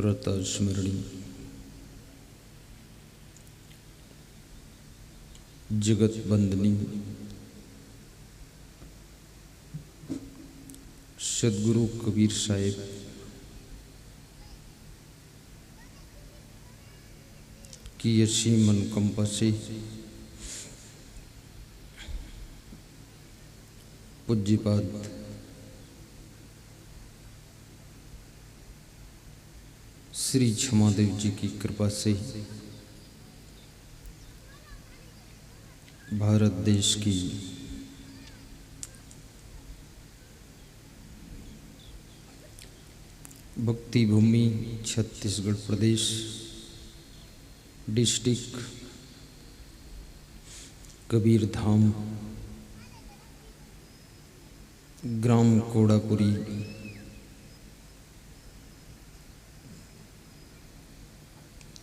प्रतस्मरणी जगत बंदनी सदगुरु कबीर साहेब की असीम अनुकंपा से पूज्यपाद श्री क्षमादेव जी की कृपा से भारत देश की भक्ति भूमि छत्तीसगढ़ प्रदेश डिस्ट्रिक्ट कबीर धाम ग्राम कोड़ापुरी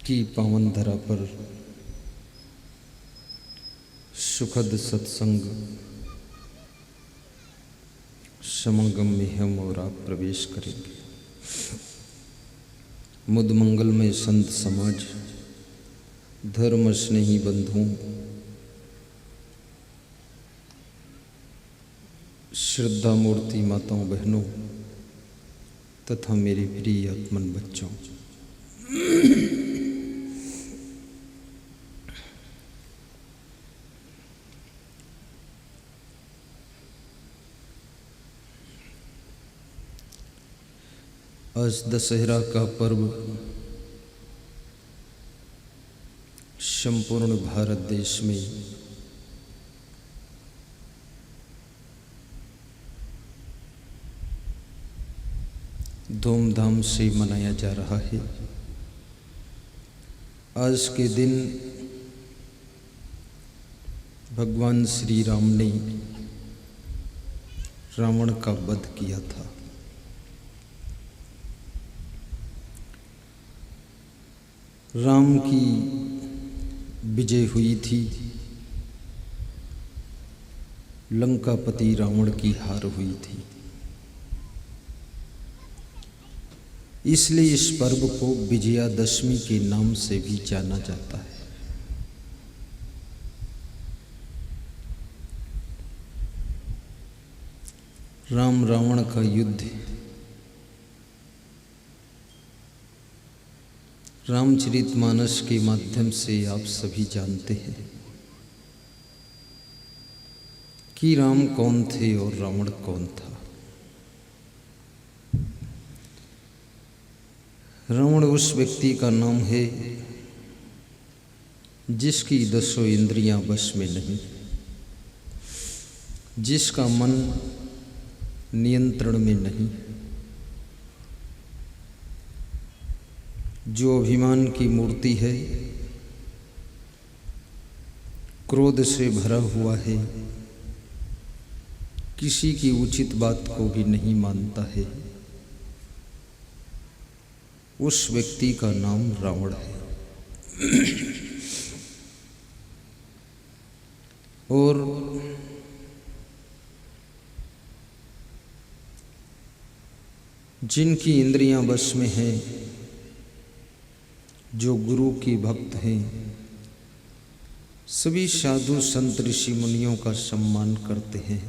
की पावन धरा पर सुखद सत्संग समागम में हम और आप प्रवेश करेंगे। मुद मंगल में संत समाज धर्म स्नेही बंधुओं श्रद्धा मूर्ति माताओं बहनों तथा मेरे प्रिय आत्मन बच्चों, आज दशहरा का पर्व संपूर्ण भारत देश में धूमधाम से मनाया जा रहा है। आज के दिन भगवान श्री राम ने रावण का वध किया था। राम की विजय हुई थी, लंकापति रावण की हार हुई थी। इसलिए इस पर्व को विजयादशमी के नाम से भी जाना जाता है। राम रावण का युद्ध रामचरितमानस के माध्यम से आप सभी जानते हैं कि राम कौन थे और रावण कौन था। रावण उस व्यक्ति का नाम है जिसकी 10 इंद्रियां वश में नहीं, जिसका मन नियंत्रण में नहीं, जो अभिमान की मूर्ति है, क्रोध से भरा हुआ है, किसी की उचित बात को भी नहीं मानता है, उस व्यक्ति का नाम रावण है। और जिनकी इंद्रियां वश में हैं, जो गुरु के भक्त हैं, सभी साधु संत ऋषि मुनियों का सम्मान करते हैं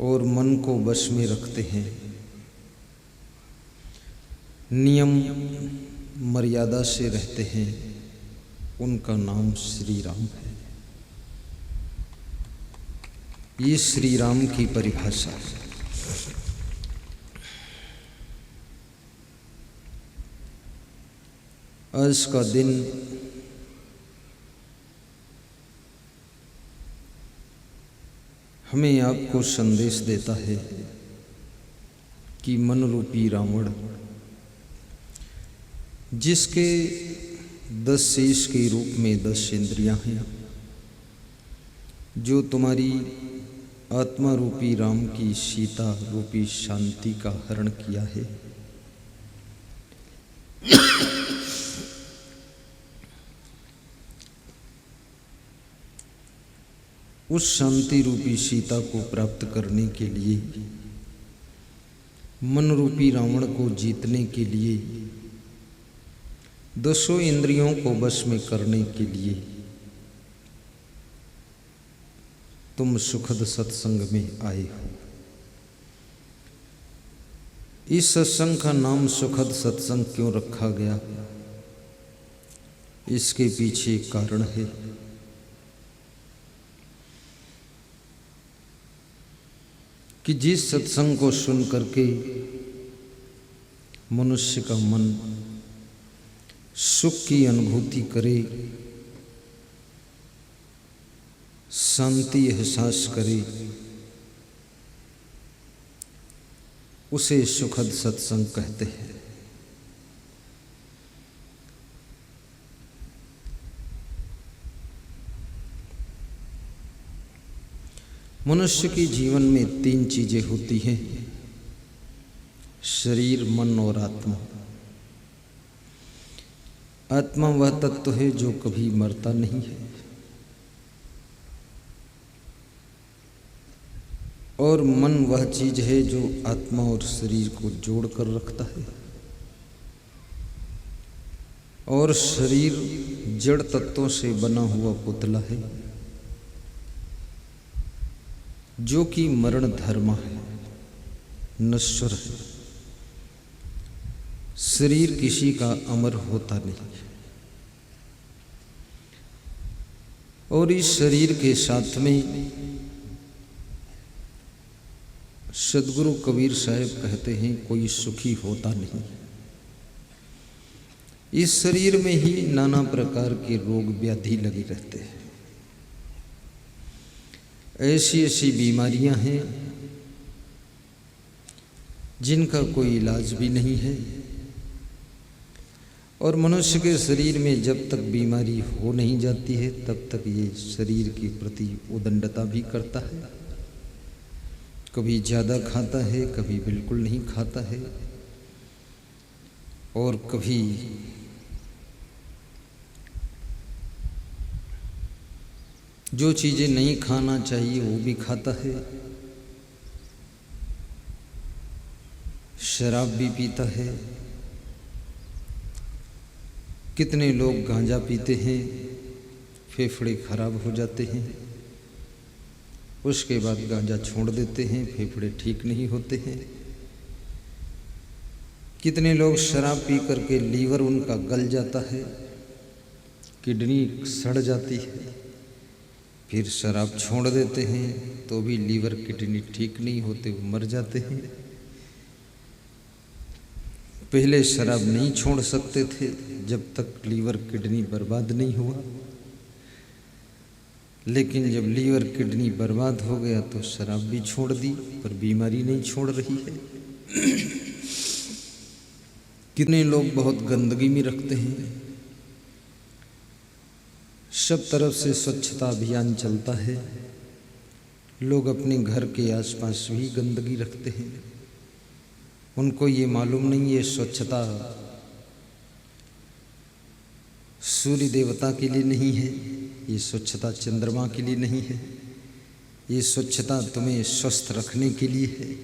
और मन को वश में रखते हैं, नियम मर्यादा से रहते हैं, उनका नाम श्री राम है। ये श्री राम की परिभाषा है। आज का दिन हमें आपको संदेश देता है कि मन रूपी रावण, जिसके 10 शेष के रूप में 10 इंद्रियां हैं, जो तुम्हारी आत्मा रूपी राम की सीता रूपी शांति का हरण किया है, उस शांति रूपी सीता को प्राप्त करने के लिए मन रूपी रावण को जीतने के लिए, दसों इंद्रियों को वश में करने के लिए तुम सुखद सत्संग में आए हो। इस सत्संग का नाम सुखद सत्संग क्यों रखा गया, इसके पीछे एक कारण है। कि जिस सत्संग को सुन करके मनुष्य का मन सुख की अनुभूति करे, शांति एहसास करे, उसे सुखद सत्संग कहते हैं। मनुष्य के जीवन में 3 चीजें होती हैं, शरीर, मन और आत्मा। आत्मा वह तत्व है जो कभी मरता नहीं है, और मन वह चीज है जो आत्मा और शरीर को जोड़ कर रखता है, और शरीर जड़ तत्वों से बना हुआ पुतला है जो कि मरण धर्म है, नश्वर है। शरीर किसी का अमर होता नहीं, और इस शरीर के साथ में सदगुरु कबीर साहब कहते हैं कोई सुखी होता नहीं। इस शरीर में ही नाना प्रकार के रोग व्याधि लगे रहते हैं। ऐसी ऐसी बीमारियां हैं जिनका कोई इलाज भी नहीं है, और मनुष्य के शरीर में जब तक बीमारी हो नहीं जाती है तब तक ये शरीर के प्रति उदंडता भी करता है। कभी ज़्यादा खाता है, कभी बिल्कुल नहीं खाता है, और कभी जो चीज़ें नहीं खाना चाहिए वो भी खाता है। शराब भी पीता है, कितने लोग गांजा पीते हैं, फेफड़े खराब हो जाते हैं, उसके बाद गांजा छोड़ देते हैं, फेफड़े ठीक नहीं होते हैं। कितने लोग शराब पी करके लीवर उनका गल जाता है, किडनी सड़ जाती है, फिर शराब छोड़ देते हैं तो भी लीवर किडनी ठीक नहीं होते, वो मर जाते हैं। पहले शराब नहीं छोड़ सकते थे जब तक लीवर किडनी बर्बाद नहीं हुआ, लेकिन जब लीवर किडनी बर्बाद हो गया तो शराब भी छोड़ दी, पर बीमारी नहीं छोड़ रही है। कितने लोग बहुत गंदगी में रखते हैं, सब तरफ से स्वच्छता अभियान चलता है, लोग अपने घर के आसपास भी गंदगी रखते हैं। उनको ये मालूम नहीं है स्वच्छता सूर्य देवता के लिए नहीं है, ये स्वच्छता चंद्रमा के लिए नहीं है, ये स्वच्छता तुम्हें स्वस्थ रखने के लिए है।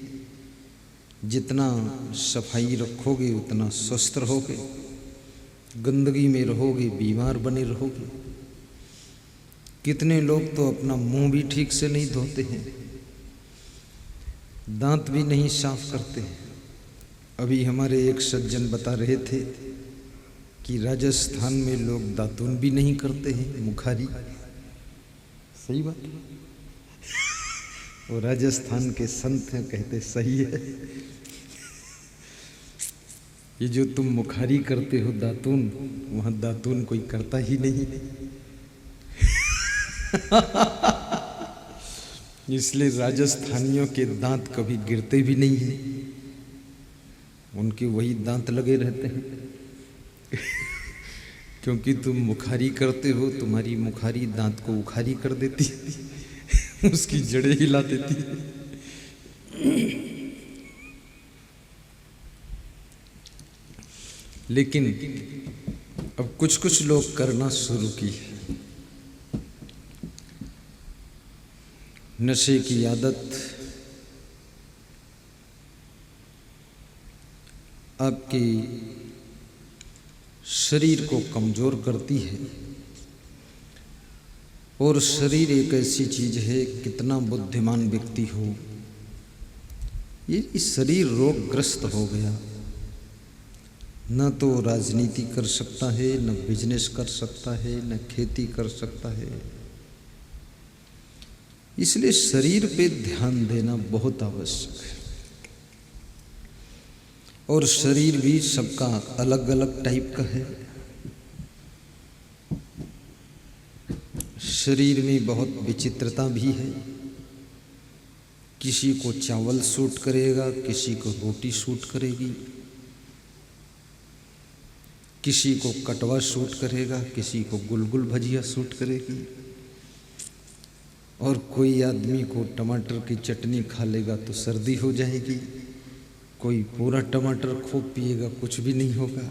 जितना सफाई रखोगे उतना स्वस्थ रहोगे, गंदगी में रहोगे बीमार बने रहोगे। कितने लोग तो अपना मुंह भी ठीक से नहीं धोते हैं, दांत भी नहीं साफ करते हैं। अभी हमारे एक सज्जन बता रहे थे कि राजस्थान में लोग दातुन भी नहीं करते हैं, मुखारी। सही बात है, वो राजस्थान के संत हैं, कहते सही है। ये जो तुम मुखारी करते हो दातुन, वहां दातुन कोई करता ही नहीं। इसलिए राजस्थानियों के दांत कभी गिरते भी नहीं हैं, उनके वही दांत लगे रहते हैं। क्योंकि तुम मुखारी करते हो, तुम्हारी मुखारी दांत को उखारी कर देती है, उसकी जड़ें हिला देती है। लेकिन अब कुछ कुछ लोग करना शुरू की, नशे की आदत, आपके शरीर को कमज़ोर करती है। और शरीर एक ऐसी चीज़ है, कितना बुद्धिमान व्यक्ति हो, ये शरीर रोगग्रस्त हो गया, न तो राजनीति कर सकता है, न बिजनेस कर सकता है, न खेती कर सकता है। इसलिए शरीर पे ध्यान देना बहुत आवश्यक है। और शरीर भी सबका अलग अलग टाइप का है। शरीर में बहुत विचित्रता भी है। किसी को चावल सूट करेगा, किसी को रोटी सूट करेगी, किसी को कटवा सूट करेगा, किसी को गुलगुल भजिया सूट करेगी, और कोई आदमी को टमाटर की चटनी खा लेगा तो सर्दी हो जाएगी, कोई पूरा टमाटर खूब पिएगा कुछ भी नहीं होगा,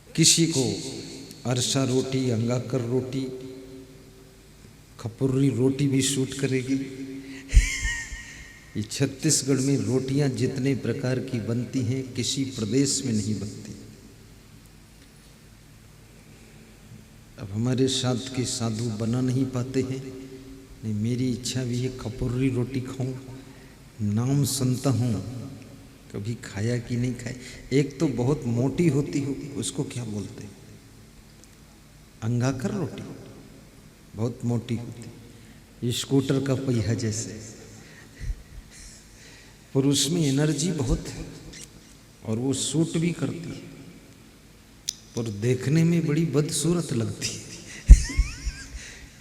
किसी को अरसा रोटी, अंगाकर रोटी, खपुर्री रोटी भी सूट करेगी। ये छत्तीसगढ़ में रोटियां जितने प्रकार की बनती हैं किसी प्रदेश में नहीं बनती। अब हमारे साथ के साधु बना नहीं पाते हैं, नहीं मेरी इच्छा भी है खपुर्री रोटी खाऊं, नाम सुनता हूँ, कभी खाया कि नहीं खाया। एक तो बहुत मोटी होती हो, उसको क्या बोलते हैं, अंगाकर रोटी, बहुत मोटी होती, स्कूटर का पहिया जैसे, पर उसमें एनर्जी बहुत है और वो सूट भी करती है, पर देखने में बड़ी बदसूरत लगती है।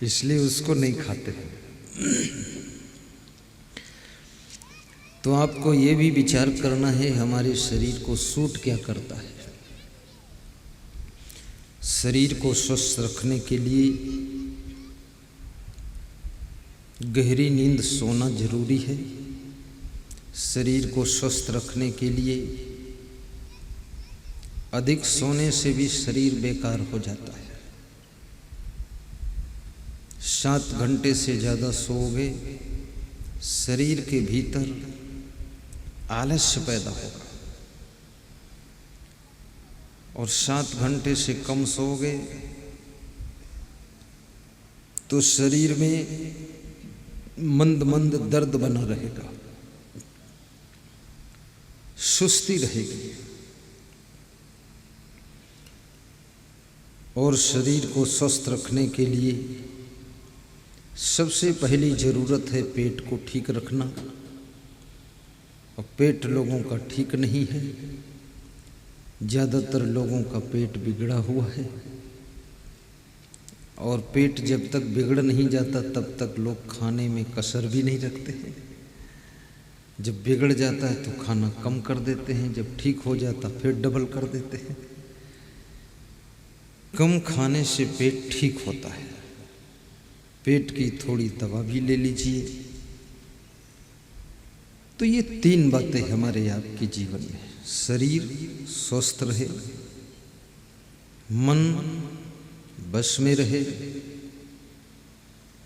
इसलिए उसको नहीं खाते। तो आपको ये भी विचार करना है हमारे शरीर को सूट क्या करता है। शरीर को स्वस्थ रखने के लिए गहरी नींद सोना जरूरी है। शरीर को स्वस्थ रखने के लिए अधिक सोने से भी शरीर बेकार हो जाता है। 7 घंटे से ज़्यादा सोओगे, शरीर के भीतर आलस्य पैदा होगा, और 7 घंटे से कम सोओगे तो शरीर में मंद मंद दर्द बना रहेगा, सुस्ती रहेगी। और शरीर को स्वस्थ रखने के लिए सबसे पहली ज़रूरत है पेट को ठीक रखना। और पेट लोगों का ठीक नहीं है, ज़्यादातर लोगों का पेट बिगड़ा हुआ है। और पेट जब तक बिगड़ नहीं जाता तब तक लोग खाने में कसर भी नहीं रखते हैं। जब बिगड़ जाता है तो खाना कम कर देते हैं, जब ठीक हो जाता फिर डबल कर देते हैं। कम खाने से पेट ठीक होता है। पेट की थोड़ी दवा भी ले लीजिए। तो ये 3 बातें हमारे आपके जीवन में, शरीर स्वस्थ रहे, मन बस में रहे,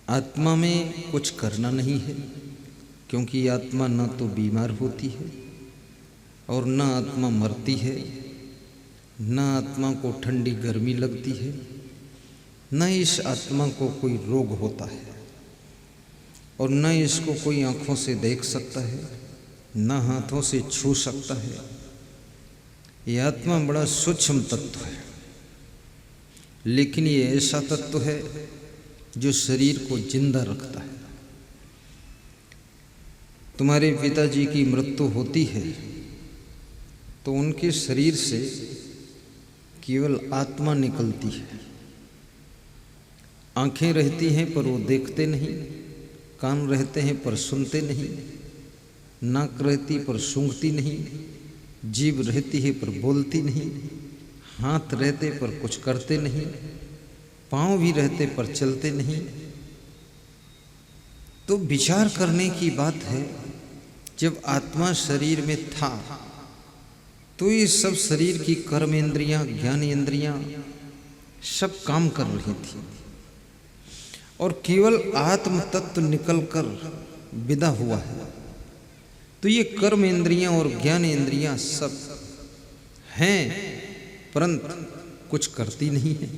आत्मा में कुछ करना नहीं है, क्योंकि आत्मा ना तो बीमार होती है और ना आत्मा मरती है, ना आत्मा को ठंडी गर्मी लगती है, न इस आत्मा को कोई रोग होता है, और न इसको कोई आँखों से देख सकता है, न हाथों से छू सकता है। ये आत्मा बड़ा सूक्ष्म तत्व है, लेकिन ये ऐसा तत्व है जो शरीर को जिंदा रखता है। तुम्हारे पिताजी की मृत्यु होती है तो उनके शरीर से केवल आत्मा निकलती है। आंखें रहती हैं पर वो देखते नहीं, कान रहते हैं पर सुनते नहीं, नाक रहती पर सूंघती नहीं, जीभ रहती है पर बोलती नहीं, हाथ रहते पर कुछ करते नहीं, पाँव भी रहते पर चलते नहीं। तो विचार करने की बात है, जब आत्मा शरीर में था तो ये सब शरीर की कर्म इंद्रियां, ज्ञान इंद्रियां सब काम कर रही थी, और केवल आत्म तत्व निकल कर विदा हुआ है। तो ये कर्म इंद्रियां और ज्ञान इंद्रियां सब हैं, परंतु कुछ करती नहीं है।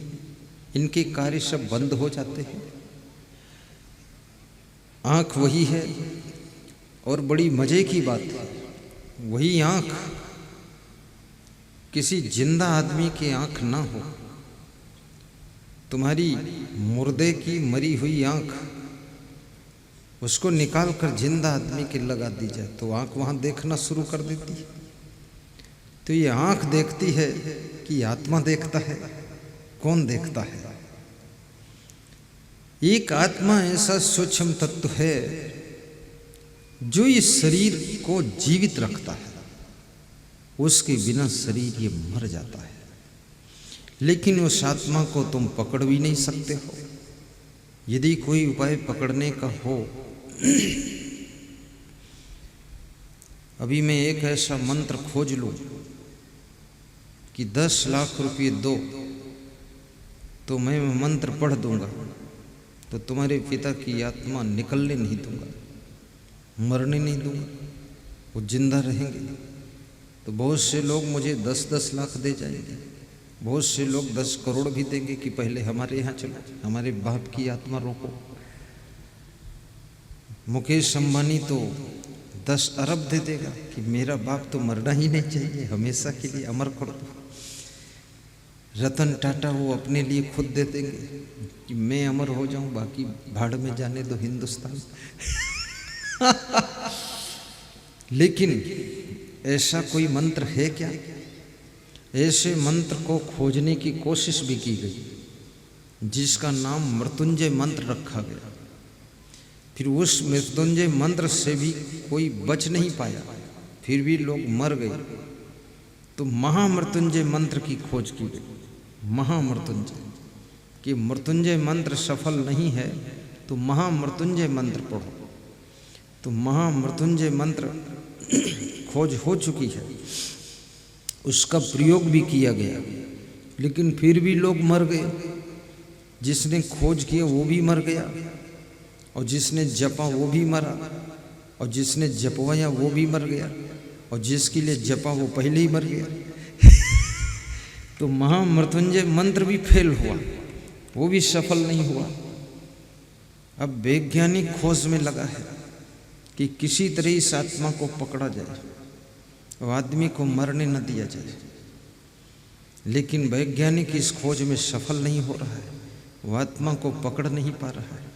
इनके कार्य सब बंद हो जाते हैं। आंख वही है, और बड़ी मजे की बात है, वही आंख किसी जिंदा आदमी की आंख ना हो। तुम्हारी मुर्दे की मरी हुई आंख, उसको निकाल कर जिंदा आदमी के लगा दी जाए तो आंख वहां देखना शुरू कर देती है। तो ये आंख देखती है कि आत्मा देखता है? कौन देखता है? एक आत्मा ऐसा सूक्ष्म तत्व है जो इस शरीर को जीवित रखता है। उसके बिना शरीर ये मर जाता है, लेकिन उस आत्मा को तुम पकड़ भी नहीं सकते हो। यदि कोई उपाय पकड़ने का हो, अभी मैं एक ऐसा मंत्र खोज लूं कि 10 लाख रुपये दो तो मैं मंत्र पढ़ दूंगा, तो तुम्हारे पिता की आत्मा निकलने नहीं दूंगा, मरने नहीं दूंगा, वो जिंदा रहेंगे। तो बहुत से लोग मुझे 10-10 लाख दे जाएंगे, बहुत से लोग 10 करोड़ भी देंगे कि पहले हमारे यहाँ चलो, हमारे बाप की आत्मा रोको। मुकेश अंबानी तो 10 अरब दे देगा कि मेरा बाप तो मरना ही नहीं चाहिए, हमेशा के लिए अमर कर दो। रतन टाटा वो अपने लिए खुद दे देंगे कि मैं अमर हो जाऊं, बाकी भाड़ में जाने दो हिंदुस्तान। लेकिन ऐसा कोई मंत्र है क्या? ऐसे मंत्र को खोजने की कोशिश भी की गई, जिसका नाम मृत्युंजय मंत्र रखा गया। फिर उस मृत्युंजय मंत्र से भी कोई बच नहीं पाया, फिर भी लोग मर गए। तो महामृत्युंजय मंत्र की खोज की गई। महामृत्युंजय कि मृत्युंजय मंत्र सफल नहीं है तो महामृत्युंजय मंत्र पढ़ो। तो महामृत्युंजय मंत्र खोज हो चुकी है, उसका प्रयोग भी किया गया, लेकिन फिर भी लोग मर गए। जिसने खोज किया वो भी मर गया, और जिसने जपा वो भी मरा, और जिसने जपवाया वो भी मर गया, और जिसके लिए जपा वो पहले ही मर गया। तो महामृत्युंजय मंत्र भी फेल हुआ, वो भी सफल नहीं हुआ। अब वैज्ञानिक खोज में लगा है कि किसी तरह इस आत्मा को पकड़ा जाए और आदमी को मरने न दिया जाए। लेकिन वैज्ञानिक इस खोज में सफल नहीं हो रहा है, वो आत्मा को पकड़ नहीं पा रहा है,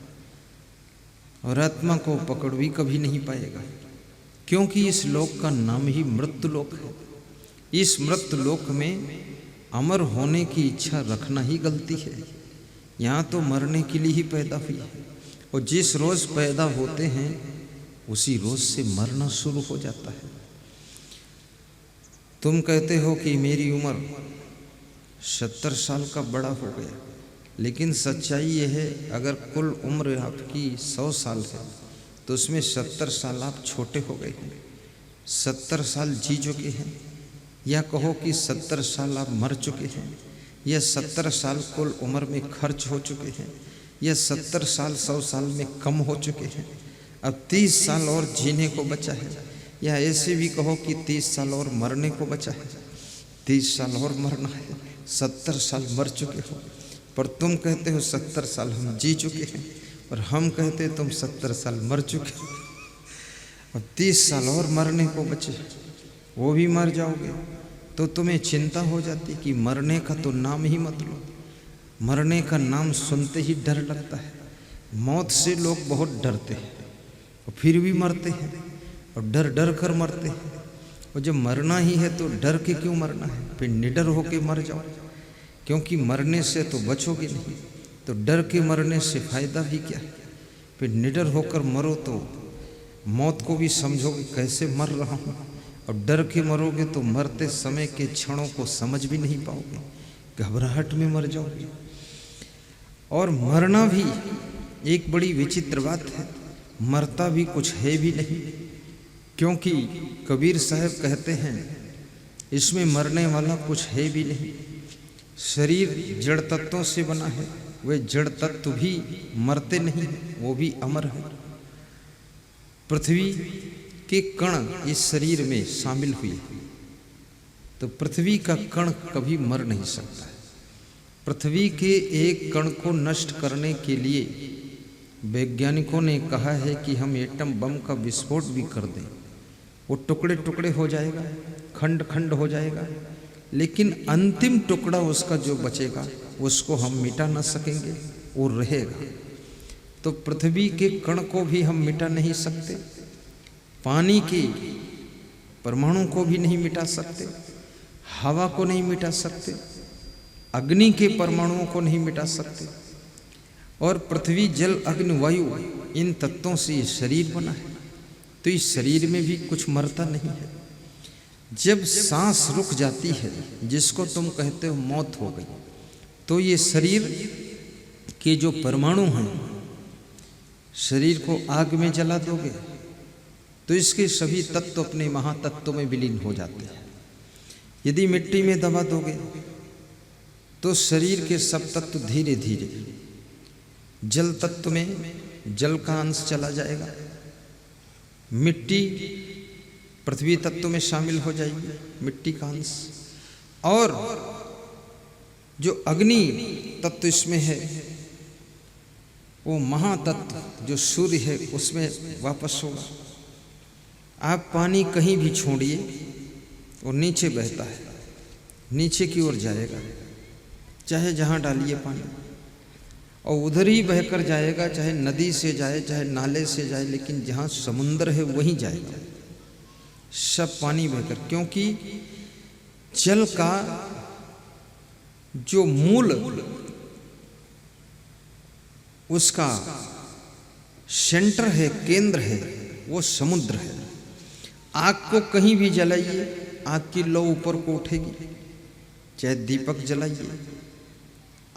और आत्मा को पकड़ भी कभी नहीं पाएगा, क्योंकि इस लोक का नाम ही मृत्यु लोक है। इस मृत्यु लोक में अमर होने की इच्छा रखना ही गलती है। यहाँ तो मरने के लिए ही पैदा हुई है, और जिस रोज पैदा होते हैं उसी रोज से मरना शुरू हो जाता है। तुम कहते हो कि मेरी उम्र 70 साल का बड़ा हो गया, लेकिन सच्चाई यह है, अगर कुल उम्र आपकी 100 साल है तो उसमें 70 साल आप छोटे हो गए हैं, 70 साल जी चुके हैं, या कहो कि 70 साल आप मर चुके हैं, या 70 साल कुल उम्र में खर्च हो चुके हैं, या 70 साल 100 साल में कम हो चुके हैं, अब 30 साल और जीने को बचा है, या ऐसे भी कहो कि 30 साल और मरने को बचा है, 30 साल और मरना है, 70 साल मर चुके हो। पर तुम कहते हो 70 साल हम जी चुके हैं, और हम कहते तुम 70 साल मर चुके हो, अब 30 साल और मरने को बचे, वो भी मर जाओगे। तो तुम्हें चिंता हो जाती कि मरने का तो नाम ही मत लो। मरने का नाम सुनते ही डर लगता है। मौत से लोग बहुत डरते हैं और फिर भी मरते हैं, और डर डर कर मरते हैं। और जब मरना ही है तो डर के क्यों मरना है? फिर निडर होके मर जाओ, क्योंकि मरने से तो बचोगे नहीं, तो डर के मरने से फायदा भी क्या है? फिर निडर होकर मरो तो मौत को भी समझोगे कैसे मर रहा हूँ, और डर के मरोगे तो मरते समय के क्षणों को समझ भी नहीं पाओगे, घबराहट में मर जाओगे। और मरना भी एक बड़ी विचित्र बात है, मरता भी कुछ है भी नहीं, क्योंकि कबीर साहब कहते हैं इसमें मरने वाला कुछ है भी नहीं। शरीर जड़ तत्वों से बना है, वे जड़ तत्व भी मरते नहीं, वो भी अमर है। पृथ्वी के कण इस शरीर में शामिल हुए, तो पृथ्वी का कण कभी मर नहीं सकता है। पृथ्वी के एक कण को नष्ट करने के लिए वैज्ञानिकों ने कहा है कि हम एटम बम का विस्फोट भी कर दें, वो टुकड़े टुकड़े हो जाएगा, खंड खंड हो जाएगा, लेकिन अंतिम टुकड़ा उसका जो बचेगा उसको हम मिटा ना सकेंगे, वो रहेगा। तो पृथ्वी के कण को भी हम मिटा नहीं सकते, पानी के परमाणु को भी नहीं मिटा सकते, हवा को नहीं मिटा सकते, अग्नि के परमाणुओं को नहीं मिटा सकते। और पृथ्वी, जल, अग्नि, वायु, इन तत्वों से ये शरीर बना है, तो इस शरीर में भी कुछ मरता नहीं है। जब सांस रुक जाती है, जिसको तुम कहते हो मौत हो गई, तो ये शरीर के जो परमाणु हैं, शरीर को आग में जला दोगे तो इसके सभी तत्व अपने महातत्व में विलीन हो जाते हैं। यदि मिट्टी में दबा दोगे तो शरीर के सब तत्व धीरे धीरे जल तत्व में जल का अंश चला जाएगा, मिट्टी पृथ्वी तत्व में शामिल हो जाएगी, मिट्टी का अंश, और जो अग्नि तत्व इसमें है वो महातत्व जो सूर्य है उसमें वापस होगा। आप पानी कहीं भी छोड़िए वो नीचे बहता है, नीचे की ओर जाएगा, चाहे जहाँ डालिए पानी, और उधर ही बहकर जाएगा, चाहे नदी से जाए चाहे नाले से जाए, लेकिन जहाँ समुद्र है वहीं जाएगा सब पानी बहकर। क्योंकि जल का जो मूल उसका सेंटर है, केंद्र है, वो समुद्र है। आग को कहीं भी जलाइए, आग की लौ ऊपर को उठेगी, चाहे दीपक जलाइए,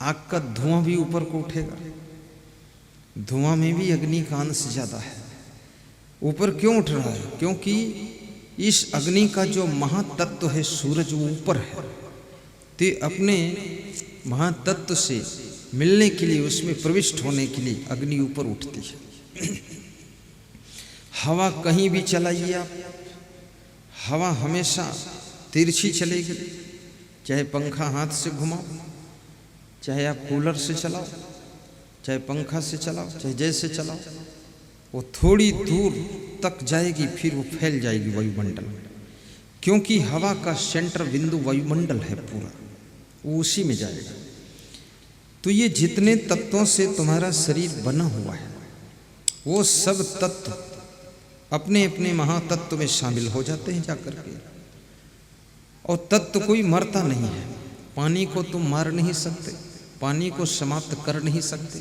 आग का धुआं भी ऊपर को उठेगा। धुआं में भी अग्नि का अंश ज्यादा है। ऊपर क्यों उठ रहा है? क्योंकि इस अग्नि का जो महातत्व है सूरज, वो ऊपर है, तो अपने महातत्व से मिलने के लिए, उसमें प्रविष्ट होने के लिए अग्नि ऊपर उठती है। हवा कहीं भी चलाइए आप, हवा हमेशा तिरछी चलेगी, चाहे पंखा हाथ से घुमाओ, चाहे आप कूलर से चलाओ, चाहे पंखा से चलाओ, चाहे जैसे चलाओ, वो थोड़ी दूर तक जाएगी, फिर वो फैल जाएगी वायुमंडल में। क्योंकि हवा का सेंटर बिंदु वायुमंडल है पूरा, वो उसी में जाएगा। तो ये जितने तत्वों से तुम्हारा शरीर बना हुआ है, वो सब तत्व अपने अपने महातत्व में शामिल हो जाते हैं जाकर के। और तत्व कोई मरता नहीं है। पानी को तुम मार नहीं सकते, पानी को समाप्त कर नहीं सकते।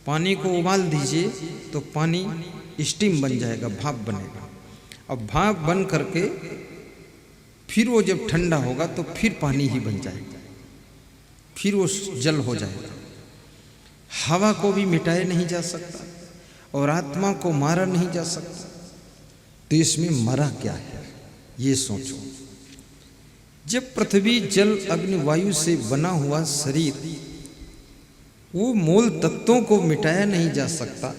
पानी को उबाल दीजिए तो पानी स्टीम बन जाएगा, भाप बनेगा। अब भाप बन करके फिर वो जब ठंडा होगा तो फिर पानी ही बन जाएगा, फिर वो जल हो जाएगा। हवा को भी मिटाया नहीं जा सकता और आत्मा को मारा नहीं जा सकता। तो इसमें मरा क्या है, ये सोचो। जब पृथ्वी, जल, अग्नि, वायु से बना हुआ शरीर, वो मूल तत्वों को मिटाया नहीं जा सकता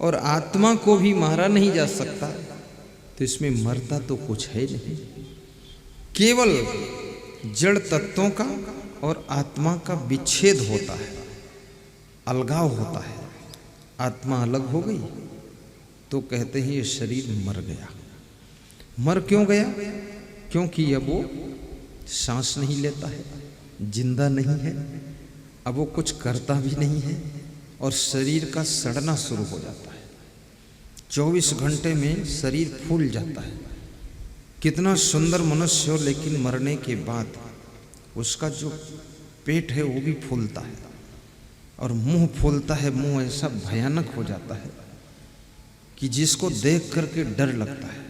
और आत्मा को भी मारा नहीं जा सकता, तो इसमें मरता तो कुछ है नहीं। केवल जड़ तत्वों का और आत्मा का विच्छेद होता है, अलगाव होता है। आत्मा अलग हो गई तो कहते हैं ये शरीर मर गया। मर क्यों गया? क्योंकि अब वो सांस नहीं लेता है, जिंदा नहीं है, अब वो कुछ करता भी नहीं है और शरीर का सड़ना शुरू हो जाता है। 24 घंटे में शरीर फूल जाता है। कितना सुंदर मनुष्य हो, लेकिन मरने के बाद उसका जो पेट है वो भी फूलता है और मुंह फूलता है। मुंह ऐसा भयानक हो जाता है कि जिसको देख करके डर लगता है।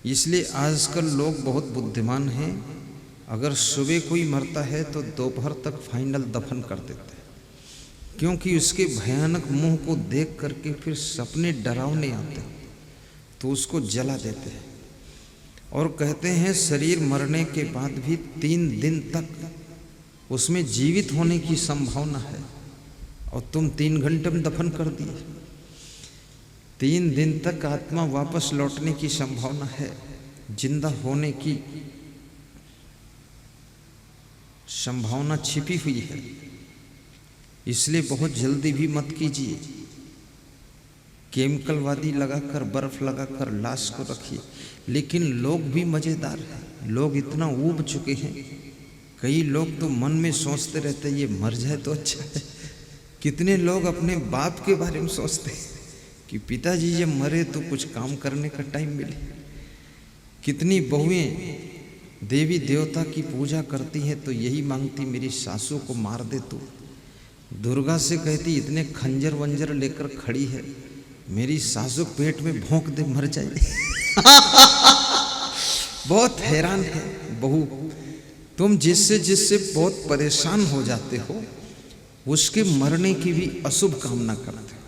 इसलिए आजकल लोग बहुत बुद्धिमान हैं। अगर सुबह कोई मरता है तो दोपहर तक फाइनल दफन कर देते हैं, क्योंकि उसके भयानक मुंह को देख करके फिर सपने डरावने आते हैं, तो उसको जला देते हैं। और कहते हैं शरीर मरने के बाद भी 3 दिन तक उसमें जीवित होने की संभावना है, और तुम 3 घंटे में दफन कर दिए। 3 दिन तक आत्मा वापस लौटने की संभावना है, जिंदा होने की संभावना छिपी हुई है। इसलिए बहुत जल्दी भी मत कीजिए। केमिकल वादी लगाकर, बर्फ लगाकर लाश को रखिए। लेकिन लोग भी मजेदार हैं, लोग इतना ऊब चुके हैं। कई लोग तो मन में सोचते रहते ये मर जाए तो अच्छा है। कितने लोग अपने बाप के बारे में सोचते हैं कि पिताजी जब मरे तो कुछ काम करने का टाइम मिले। कितनी बहुएं देवी देवता की पूजा करती हैं तो यही मांगती मेरी सासू को मार दे तू। दुर्गा से कहती इतने खंजर वंजर लेकर खड़ी है, मेरी सासू पेट में भोंक दे मर जाए। बहुत हैरान है बहू, तुम जिससे जिससे बहुत परेशान हो जाते हो उसके मरने की भी अशुभ कामना करते हो।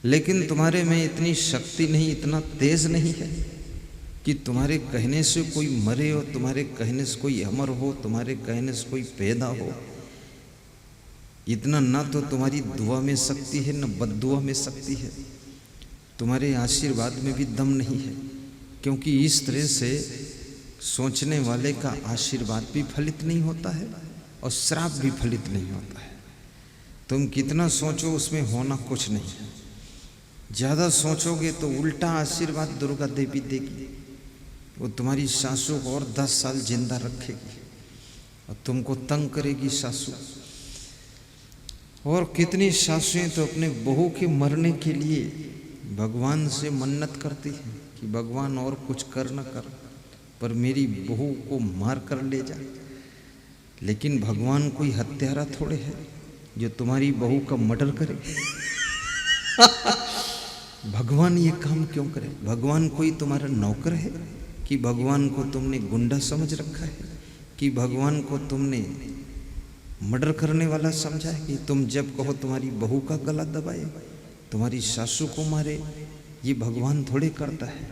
लेकिन तुम्हारे में इतनी शक्ति नहीं, इतना तेज नहीं है कि तुम्हारे कहने से कोई मरे और तुम्हारे कहने से कोई अमर हो, तुम्हारे कहने से कोई पैदा हो। इतना ना तो तुम्हारी दुआ में शक्ति है, न बद्दुआ में शक्ति है। तुम्हारे आशीर्वाद में भी दम नहीं है, क्योंकि इस तरह से सोचने वाले का आशीर्वाद भी फलित नहीं होता है और श्राप भी फलित नहीं होता है। तुम कितना सोचो उसमें होना कुछ नहीं है। ज़्यादा सोचोगे तो उल्टा आशीर्वाद दुर्गा देवी देगी। वो तुम्हारी सासू को और 10 साल जिंदा रखेगी और तुमको तंग करेगी सासू। और कितनी सासुएं तो अपने बहू के मरने के लिए भगवान से मन्नत करती हैं कि भगवान और कुछ कर न कर, पर मेरी बहू को मार कर ले जा। लेकिन भगवान कोई हत्यारा थोड़े है जो तुम्हारी बहू का मर्डर करे। भगवान ये काम क्यों करे? भगवान कोई तुम्हारा नौकर है कि भगवान को तुमने गुंडा समझ रखा है, कि भगवान को तुमने मर्डर करने वाला समझा है कि तुम जब कहो तुम्हारी बहू का गला दबाए, तुम्हारी सासू को मारे? ये भगवान थोड़े करता है।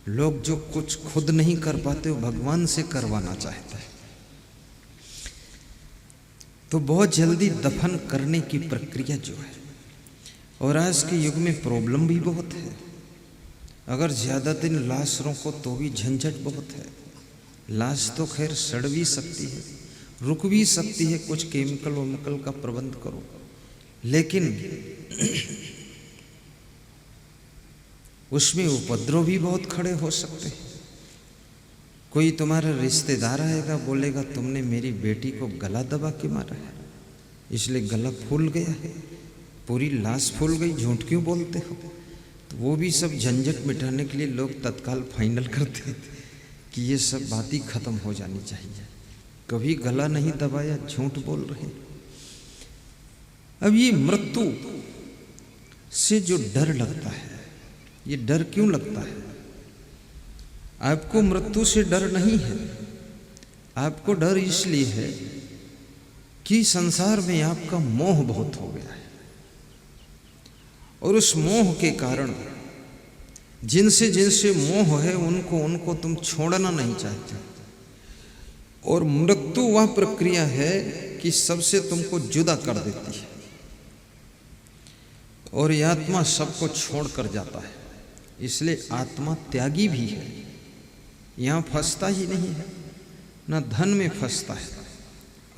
लोग जो कुछ खुद नहीं कर पाते वो भगवान से करवाना चाहता है। तो बहुत जल्दी दफन करने की प्रक्रिया जो है, और आज के युग में प्रॉब्लम भी बहुत है। अगर ज़्यादा दिन लाश रोको तो भी झंझट बहुत है। लाश तो खैर सड़ भी सकती है, रुक भी सकती है, कुछ केमिकल वेमिकल का प्रबंध करो, लेकिन उसमें उपद्रव भी बहुत खड़े हो सकते हैं। कोई तुम्हारा रिश्तेदार आएगा, बोलेगा तुमने मेरी बेटी को गला दबा के मारा है, इसलिए गला फूल गया है, पूरी लाश फूल गई, झूठ क्यों बोलते हो? तो वो भी सब झंझट मिटाने के लिए लोग तत्काल फाइनल करते हैं कि ये सब बात ही खत्म हो जानी चाहिए। कभी गला नहीं दबाया, झूठ बोल रहे। अब ये मृत्यु से जो डर लगता है, ये डर क्यों लगता है? आपको मृत्यु से डर नहीं है, आपको डर इसलिए है कि संसार में आपका मोह बहुत हो गया है, और उस मोह के कारण जिनसे जिनसे मोह है उनको तुम छोड़ना नहीं चाहते। और मृत्यु वह प्रक्रिया है कि सबसे तुमको जुदा कर देती है, और ये आत्मा सबको छोड़ कर जाता है। इसलिए आत्मा त्यागी भी है, यहाँ फंसता ही नहीं है, ना धन में फंसता है।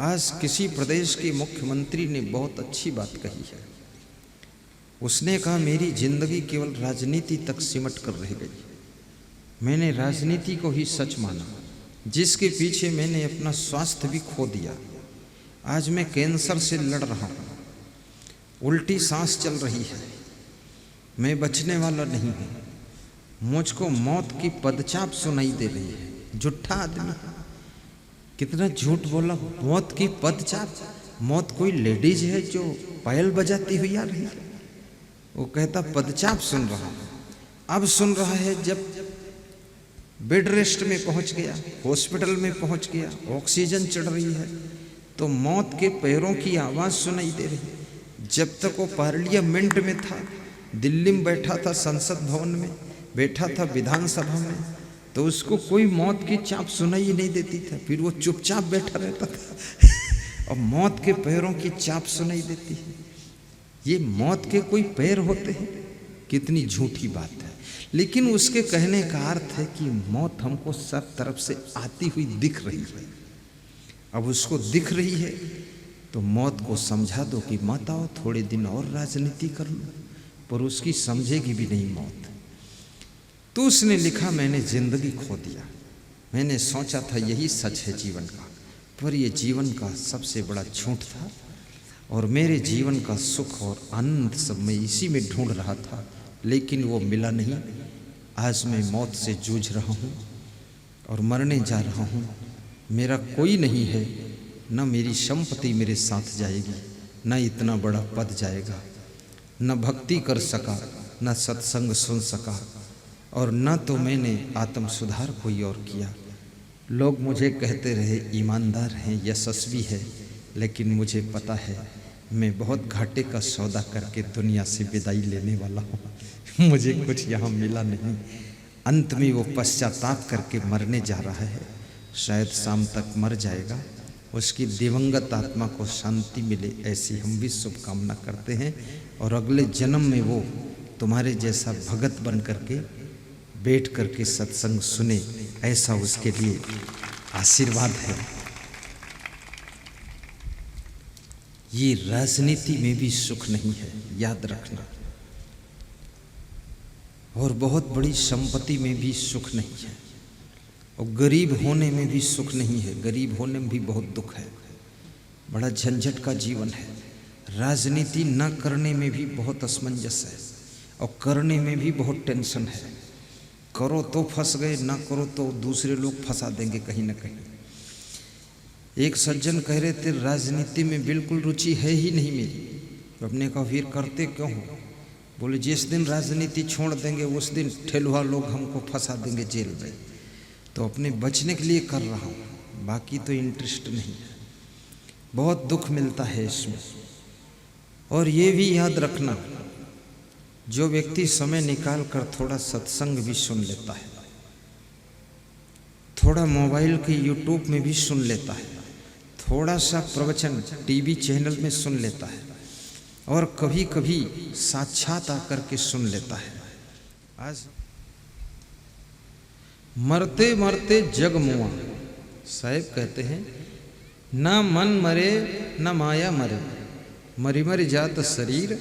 आज किसी प्रदेश के मुख्यमंत्री ने बहुत अच्छी बात कही है। उसने कहा मेरी जिंदगी केवल राजनीति तक सिमट कर रह गई, मैंने राजनीति को ही सच माना, जिसके पीछे मैंने अपना स्वास्थ्य भी खो दिया। आज मैं कैंसर से लड़ रहा हूँ, उल्टी सांस चल रही है, मैं बचने वाला नहीं हूँ, मुझको मौत की पदचाप सुनाई दे रही है। झूठा आदमी, कितना झूठ बोला। मौत की पदचाप? मौत कोई लेडीज है जो पायल बजाती हुई आ रही है? वो कहता पदचाप सुन रहा है। अब सुन रहा है जब बेड रेस्ट में पहुंच गया, हॉस्पिटल में पहुंच गया, ऑक्सीजन चढ़ रही है, तो मौत के पैरों की आवाज़ सुनाई दे रही है। जब तक वो पार्लियामेंट में था, दिल्ली में बैठा था, संसद भवन में बैठा था, विधानसभा में, तो उसको कोई मौत की चाप सुनाई ही नहीं देती था। फिर वो चुपचाप बैठा रहता था और मौत के पैरों की चाप सुनाई देती है। ये मौत के कोई पैर होते हैं? कितनी झूठी बात है। लेकिन उसके कहने का अर्थ है कि मौत हमको सब तरफ से आती हुई दिख रही है। अब उसको दिख रही है तो मौत को समझा दो कि मत आओ, थोड़े दिन और राजनीति कर लो, पर उसकी समझेगी भी नहीं मौत। तो उसने लिखा, मैंने जिंदगी खो दिया, मैंने सोचा था यही सच है जीवन का, पर यह जीवन का सबसे बड़ा झूठ था और मेरे जीवन का सुख और आनंद सब मैं इसी में ढूंढ रहा था, लेकिन वो मिला नहीं। आज मैं मौत से जूझ रहा हूँ और मरने जा रहा हूँ। मेरा कोई नहीं है, न मेरी संपत्ति मेरे साथ जाएगी, न इतना बड़ा पद जाएगा, न भक्ति कर सका, न सत्संग सुन सका, और न तो मैंने आत्म सुधार कोई और किया। लोग मुझे कहते रहे ईमानदार हैं, यशस्वी है, लेकिन मुझे पता है मैं बहुत घाटे का सौदा करके दुनिया से विदाई लेने वाला हूँ। मुझे कुछ यहाँ मिला नहीं। अंत में वो पश्चाताप करके मरने जा रहा है, शायद शाम तक मर जाएगा। उसकी दिवंगत आत्मा को शांति मिले, ऐसी हम भी शुभकामना करते हैं। और अगले जन्म में वो तुम्हारे जैसा भगत बन करके बैठ करके सत्संग सुने, ऐसा उसके लिए आशीर्वाद है। ये राजनीति में भी सुख नहीं है, याद रखना। और बहुत बड़ी संपत्ति में भी सुख नहीं है, और गरीब होने में भी सुख नहीं है। गरीब होने में भी बहुत दुख है, बड़ा झंझट का जीवन है। राजनीति न करने में भी बहुत असमंजस है, और करने में भी बहुत टेंशन है। करो तो फंस गए, ना करो तो दूसरे लोग फंसा देंगे कहीं ना कहीं। एक सज्जन कह रहे थे, राजनीति में बिल्कुल रुचि है ही नहीं मेरी। अपने कहा फिर करते क्यों हो? बोले जिस दिन राजनीति छोड़ देंगे उस दिन ठेलुआ लोग हमको फंसा देंगे जेल में, तो अपने बचने के लिए कर रहा हूँ, बाकी तो इंटरेस्ट नहीं है। बहुत दुख मिलता है इसमें। और ये भी याद रखना, जो व्यक्ति समय निकाल कर थोड़ा सत्संग भी सुन लेता है, थोड़ा मोबाइल के यूट्यूब में भी सुन लेता है, थोड़ा सा प्रवचन टीवी चैनल में सुन लेता है, और कभी कभी साक्षात आकर के सुन लेता है। आज मरते मरते जग मुआ साहब कहते हैं, ना मन मरे न माया मरे, मरी मरी जात शरीर,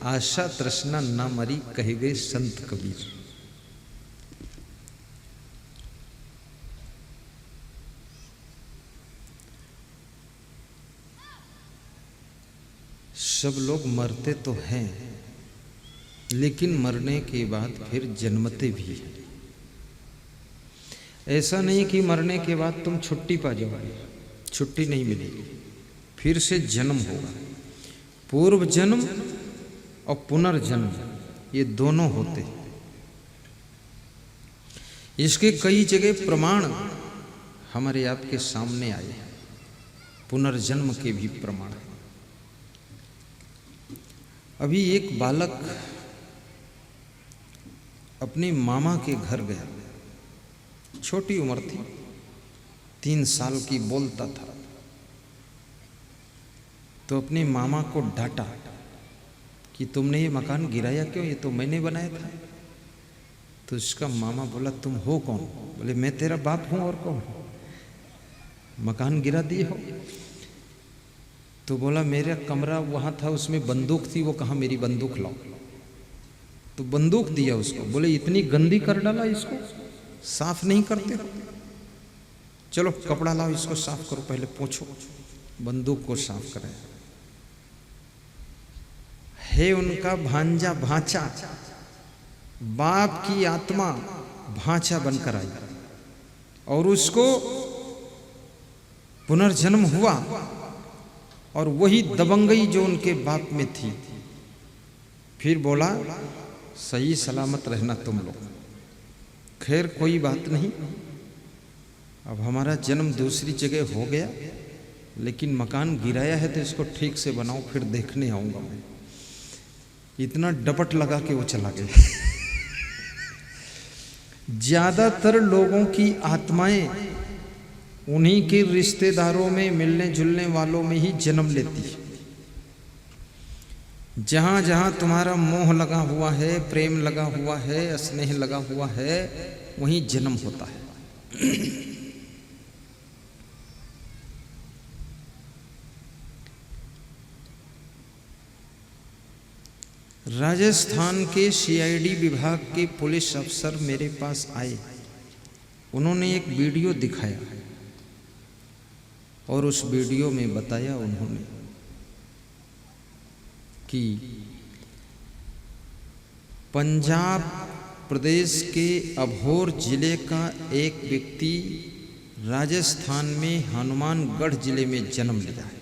आशा तृष्णा ना मरी, कहे गए संत कबीर। सब लोग मरते तो हैं, लेकिन मरने के बाद फिर जन्मते भी हैं। ऐसा नहीं कि मरने के बाद तुम छुट्टी पा जाओगे, छुट्टी नहीं मिलेगी, फिर से जन्म होगा। पूर्व जन्म और पुनर्जन्म ये दोनों होते हैं। इसके कई जगह प्रमाण हमारे आपके सामने आए हैं, पुनर्जन्म के भी प्रमाण। अभी एक बालक अपने मामा के घर गया, छोटी उम्र थी, 3 साल की, बोलता था। तो अपने मामा को डांटा कि तुमने ये मकान गिराया क्यों, ये तो मैंने बनाया था। तो उसका मामा बोला, तुम हो कौन? बोले, मैं तेरा बाप हूं, और कौन? मकान गिरा दिए हो? तो बोला, मेरा कमरा वहां था, उसमें बंदूक थी, वो कहा मेरी बंदूक लाओ। तो बंदूक दिया उसको। बोले, इतनी गंदी कर डाला इसको, साफ नहीं करते हो? चलो कपड़ा लाओ, इसको साफ करो, पहले पोंछो। बंदूक को साफ करें। है उनका भांजा भांचा, बाप की आत्मा भांचा बनकर आई, और उसको पुनर्जन्म हुआ, और वही दबंगई जो उनके बाप में थी। फिर बोला, सही सलामत रहना तुम लोग। खैर कोई बात नहीं, अब हमारा जन्म दूसरी जगह हो गया, लेकिन मकान गिराया है तो इसको ठीक से बनाओ, फिर देखने आऊंगा मैं। इतना डपट लगा के वो चला गया। ज्यादातर लोगों की आत्माएं उन्हीं के रिश्तेदारों में, मिलने जुलने वालों में ही जन्म लेती है। जहाँ जहाँ तुम्हारा मोह लगा हुआ है, प्रेम लगा हुआ है, स्नेह लगा हुआ है, वहीं जन्म होता है। राजस्थान के सीआईडी विभाग के पुलिस अफसर मेरे पास आए। उन्होंने एक वीडियो दिखाया और उस वीडियो में बताया उन्होंने कि पंजाब प्रदेश के अबोहर जिले का एक व्यक्ति राजस्थान में हनुमानगढ़ जिले में जन्म लिया है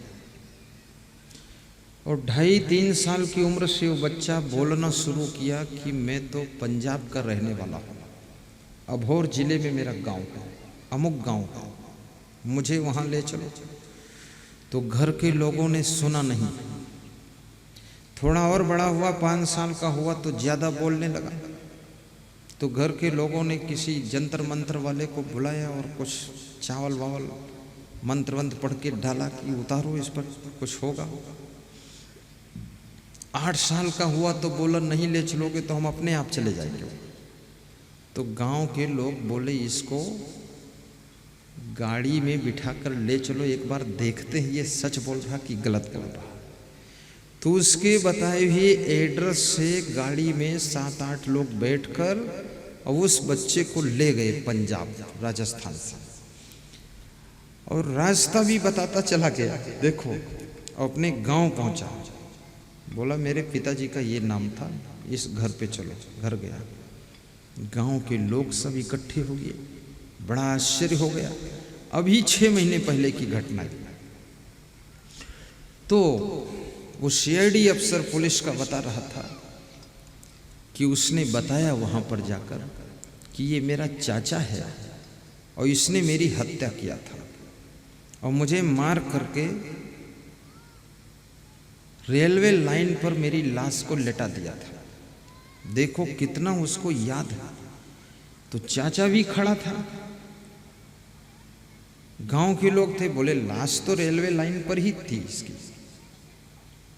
और 2.5-3 साल की उम्र से वो बच्चा बोलना शुरू किया कि मैं तो पंजाब का रहने वाला हूँ, अबोहर जिले में मेरा गांव है, अमुक गांव है, मुझे वहाँ ले चलो। तो घर के लोगों ने सुना नहीं। थोड़ा और बड़ा हुआ, 5 साल का हुआ तो ज़्यादा बोलने लगा। तो घर के लोगों ने किसी जंतर मंत्र वाले को बुलाया और कुछ चावल वावल मंत्र वंत्र पढ़ के डाला कि उतारो इस पर, कुछ होगा। 8 साल का हुआ तो बोला नहीं ले चलोगे तो हम अपने आप चले जाएंगे। तो गांव के लोग बोले इसको गाड़ी में बिठाकर ले चलो, एक बार देखते हैं ये सच बोल रहा कि गलत बोल रहा। तो उसके बताए हुए एड्रेस से गाड़ी में 7-8 लोग बैठकर और उस बच्चे को ले गए पंजाब राजस्थान से, और रास्ता भी बताता चला गया। देखो अपने गांव पहुंचा, बोला मेरे पिताजी का ये नाम था, इस घर पे चलो। घर गया, गांव के लोग सब इकट्ठे हो गए। बड़ा आश्चर्य हो गया, अभी 6 महीने पहले की घटना है। तो वो सीआईडी अफसर पुलिस का बता रहा था कि उसने बताया वहां पर जाकर कि ये मेरा चाचा है और इसने मेरी हत्या किया था और मुझे मार करके रेलवे लाइन पर मेरी लाश को लेटा दिया था। देखो कितना उसको याद है। तो चाचा भी खड़ा था, गांव के लोग थे, बोले लाश तो रेलवे लाइन पर ही थी इसकी।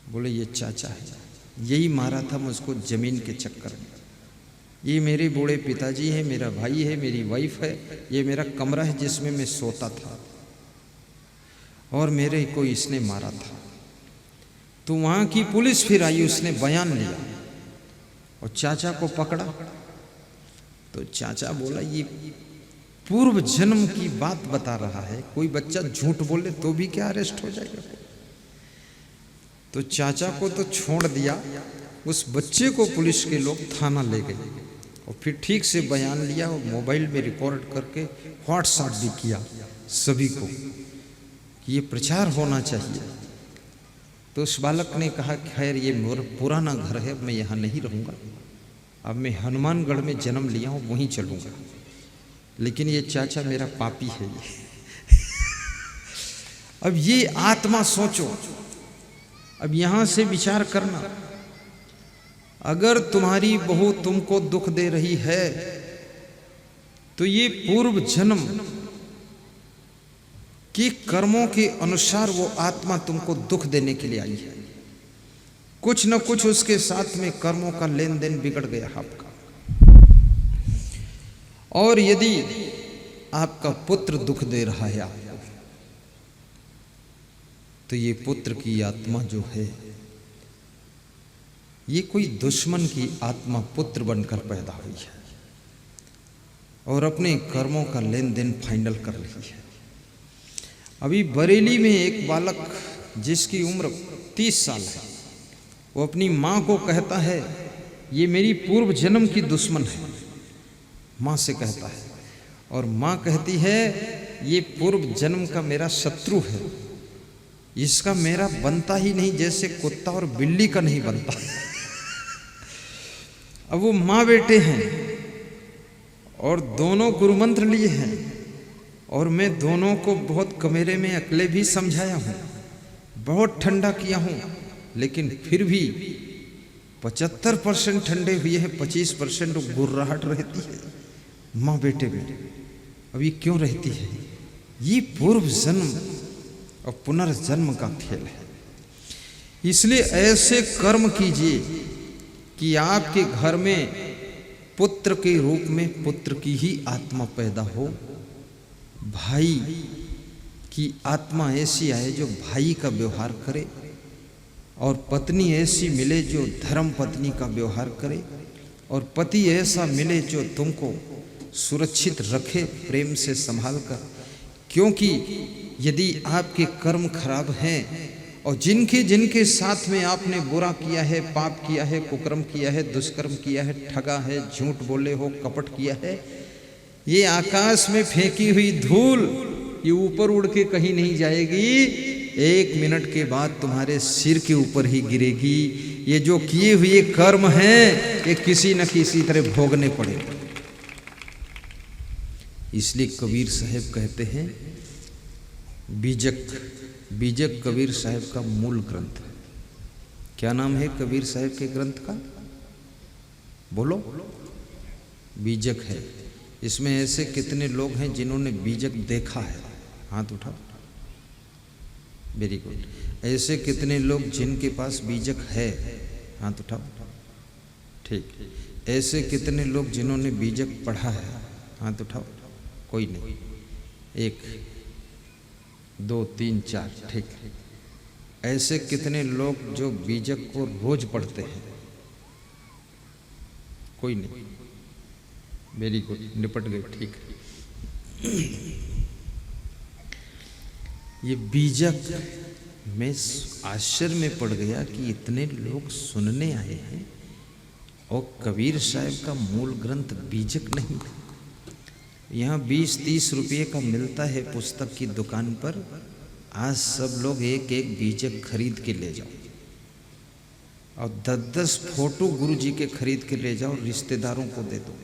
बोले ये चाचा है, यही मारा था मुझको जमीन के चक्कर में। ये मेरे बूढ़े पिताजी है, मेरा भाई है, मेरी वाइफ है, ये मेरा कमरा है जिसमें मैं सोता था और मेरे को इसने मारा था। तो वहाँ की पुलिस फिर आई, उसने बयान लिया और चाचा को पकड़ा। तो चाचा बोला ये पूर्व जन्म की बात बता रहा है, कोई बच्चा झूठ बोले तो भी क्या अरेस्ट हो जाएगा। तो चाचा को तो छोड़ दिया, उस बच्चे को पुलिस के लोग थाना ले गए और फिर ठीक से बयान लिया और मोबाइल में रिकॉर्ड करके व्हाट्सएप भी किया सभी को कि ये प्रचार होना चाहिए। तो उस बालक ने कहा खैर ये मेरा पुराना घर है, मैं यहाँ नहीं रहूँगा, अब मैं हनुमानगढ़ में जन्म लिया हूँ, वहीं चलूँगा, लेकिन ये चाचा मेरा पापी है ये। अब ये आत्मा सोचो, अब यहाँ से विचार करना, अगर तुम्हारी बहू तुमको दुख दे रही है तो ये पूर्व जन्म कि कर्मों के अनुसार वो आत्मा तुमको दुख देने के लिए आई है। कुछ न कुछ उसके साथ में कर्मों का लेन देन बिगड़ गया आपका। और यदि आपका पुत्र दुख दे रहा है आपको, तो ये पुत्र की आत्मा जो है ये कोई दुश्मन की आत्मा पुत्र बनकर पैदा हुई है और अपने कर्मों का लेन देन फाइनल कर रही है। अभी बरेली में एक बालक जिसकी उम्र 30 साल है, वो अपनी माँ को कहता है ये मेरी पूर्व जन्म की दुश्मन है, माँ से कहता है, और माँ कहती है ये पूर्व जन्म का मेरा शत्रु है, इसका मेरा बनता ही नहीं, जैसे कुत्ता और बिल्ली का नहीं बनता। अब वो माँ बेटे हैं और दोनों गुरु मंत्र लिए हैं और मैं दोनों को बहुत कमरे में अकेले भी समझाया हूँ, बहुत ठंडा किया हूँ, लेकिन फिर भी 75% ठंडे हुए हैं, 25% गुर्राहट रहती है माँ बेटे में। अब ये क्यों रहती है? ये पूर्व जन्म और पुनर्जन्म का खेल है। इसलिए ऐसे कर्म कीजिए कि आपके घर में पुत्र के रूप में पुत्र की ही आत्मा पैदा हो, भाई की आत्मा ऐसी आए जो भाई का व्यवहार करे, और पत्नी ऐसी मिले जो धर्म पत्नी का व्यवहार करे, और पति ऐसा मिले जो तुमको सुरक्षित रखे प्रेम से संभाल कर। क्योंकि यदि आपके कर्म खराब हैं और जिनके जिनके साथ में आपने बुरा किया है, पाप किया है, कुकर्म किया है, दुष्कर्म किया है, ठगा है, झूठ बोले हो, कपट किया है, ये आकाश में फेंकी हुई धूल ये ऊपर उड़ के कहीं नहीं जाएगी, 1 मिनट के बाद तुम्हारे सिर के ऊपर ही गिरेगी। ये जो किए हुए कर्म हैं ये किसी न किसी तरह भोगने पड़ेगा। इसलिए कबीर साहब कहते हैं, बीजक कबीर साहब का मूल ग्रंथ। क्या नाम है कबीर साहब के ग्रंथ का? बोलो। बीजक है। इसमें ऐसे कितने लोग हैं जिन्होंने बीजक देखा है? हाथ उठाओ। Very good. ऐसे कितने लोग जिनके पास बीजक है? हाथ उठाओ। ठीक। ऐसे कितने लोग जिन्होंने बीजक पढ़ा है? हाथ उठाओ। कोई नहीं। 1 2 3 4। ठीक। ऐसे कितने लोग जो बीजक को रोज पढ़ते हैं? कोई नहीं। वेरी गुड, निपट गए। ठीक। ये बीजक में आश्चर्य में पड़ गया कि इतने लोग सुनने आए हैं और कबीर साहब का मूल ग्रंथ बीजक नहीं। यहाँ 20-30 रुपये का मिलता है पुस्तक की दुकान पर। आज सब लोग एक एक बीजक खरीद के ले जाओ और 10-10 फोटो गुरुजी के खरीद के ले जाओ, रिश्तेदारों को दे दो।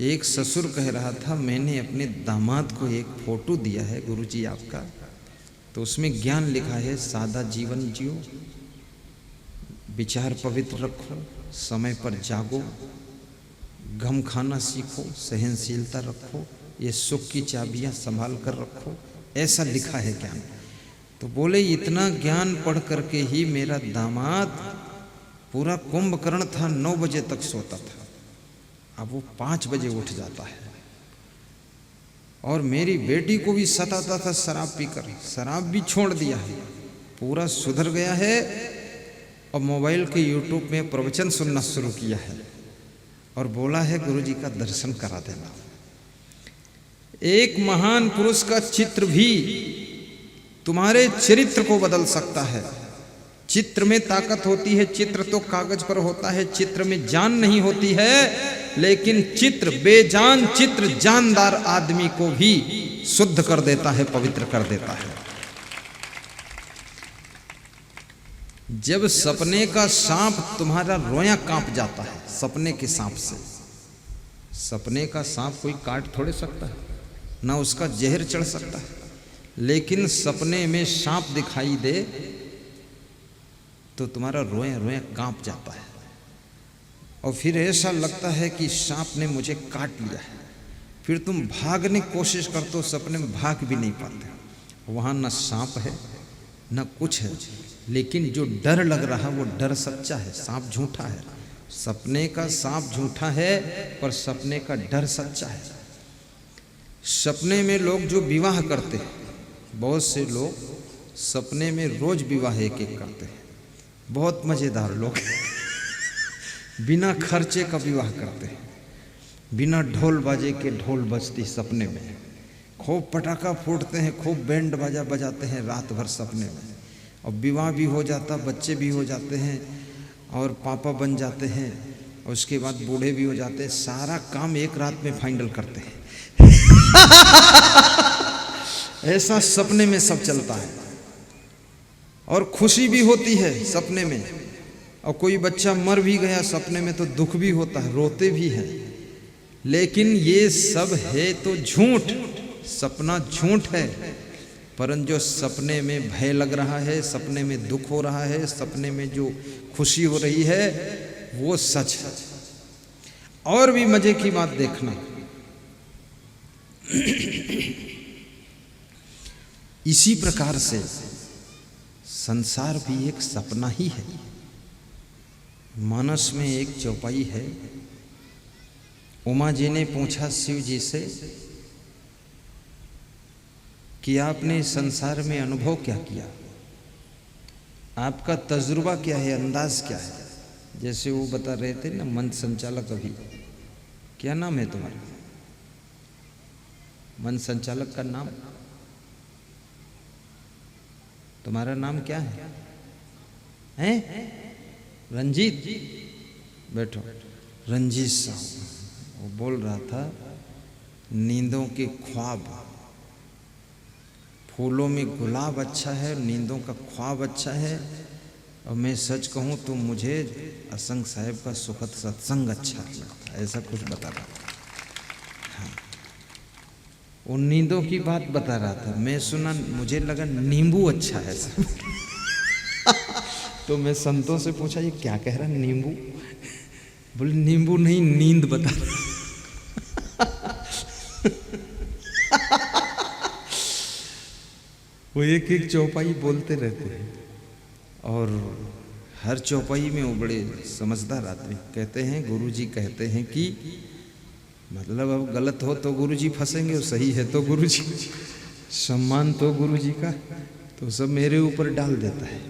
एक ससुर कह रहा था, मैंने अपने दामाद को एक फोटो दिया है गुरुजी आपका, तो उसमें ज्ञान लिखा है, सादा जीवन जियो, विचार पवित्र रखो, समय पर जागो, गम खाना सीखो, सहनशीलता रखो, ये सुख की चाबियां संभाल कर रखो, ऐसा लिखा है ज्ञान। तो बोले इतना ज्ञान पढ़ करके ही मेरा दामाद पूरा कुंभकर्ण था, 9 बजे तक सोता था, अब वो 5 बजे उठ जाता है। और मेरी बेटी को भी सताता था शराब पीकर, शराब भी छोड़ दिया है, पूरा सुधर गया है और मोबाइल के यूट्यूब में प्रवचन सुनना शुरू किया है और बोला है गुरुजी का दर्शन करा देना। एक महान पुरुष का चित्र भी तुम्हारे चरित्र को बदल सकता है। चित्र में ताकत होती है, चित्र तो कागज पर होता है, चित्र में जान नहीं होती है, लेकिन चित्र बेजान चित्र जानदार आदमी को भी शुद्ध कर देता है, पवित्र कर देता है। जब सपने का सांप तुम्हारा रोया कांप जाता है, सपने के सांप से, सपने का सांप कोई काट थोड़े सकता है, ना उसका जहर चढ़ सकता है, लेकिन सपने में सांप दिखाई दे तो तुम्हारा रोया रोया कांप जाता है और फिर ऐसा लगता है कि सांप ने मुझे काट लिया है। फिर तुम भागने की कोशिश करते हो, सपने में भाग भी नहीं पाते। वहाँ न सांप है न कुछ है, लेकिन जो डर लग रहा वो डर सच्चा है, सांप झूठा है। सपने का सांप झूठा है पर सपने का डर सच्चा है। सपने में लोग जो विवाह करते हैं, बहुत से लोग सपने में रोज विवाह एक एक करते हैं, बहुत मज़ेदार लोग बिना खर्चे का विवाह करते हैं, बिना ढोल बाजे के ढोल बजती सपने में, खूब पटाखा फूटते हैं, खूब बैंड बाजा बजाते हैं रात भर सपने में, और विवाह भी हो जाता, बच्चे भी हो जाते हैं और पापा बन जाते हैं और उसके बाद बूढ़े भी हो जाते हैं। सारा काम एक रात में फाइनल करते हैं ऐसा सपने में सब चलता है। और खुशी भी होती है सपने में, और कोई बच्चा मर भी गया सपने में तो दुख भी होता है, रोते भी हैं। लेकिन ये सब है तो झूठ, सपना झूठ है, परंतु जो सपने में भय लग रहा है, सपने में दुख हो रहा है, सपने में जो खुशी हो रही है वो सच है। और भी मजे की बात देखना, इसी प्रकार से संसार भी एक सपना ही है। मानस में एक चौपाई है। उमा जी ने पूछा शिव जी से कि आपने संसार में अनुभव क्या किया, आपका तजुर्बा क्या है, अंदाज क्या है। जैसे वो बता रहे थे ना मन संचालक, अभी क्या नाम है तुम्हारा? मन संचालक का नाम, तुम्हारा नाम क्या है? हैं? रंजीत, बैठो। रंजीत साहब वो बोल रहा था नींदों के ख्वाब, फूलों में गुलाब अच्छा है, नींदों का ख्वाब अच्छा है। और मैं सच कहूँ तो मुझे असंग साहेब का सुखद सत्संग अच्छा लगता है, ऐसा कुछ बता रहा था। हाँ, वो नींदों की बात बता रहा था, मैं सुना, मुझे लगा नींबू अच्छा है सब। तो मैं संतों से पूछा ये क्या कह रहा नींबू? बोले नींबू नहीं, नींद बता रहा। वो एक एक चौपाई बोलते रहते हैं और हर चौपाई में वो बड़े समझदार आदमी। कहते हैं गुरुजी कहते हैं कि मतलब अब गलत हो तो गुरुजी फंसेंगे और सही है तो गुरुजी, सम्मान तो गुरुजी का, तो सब मेरे ऊपर डाल देता है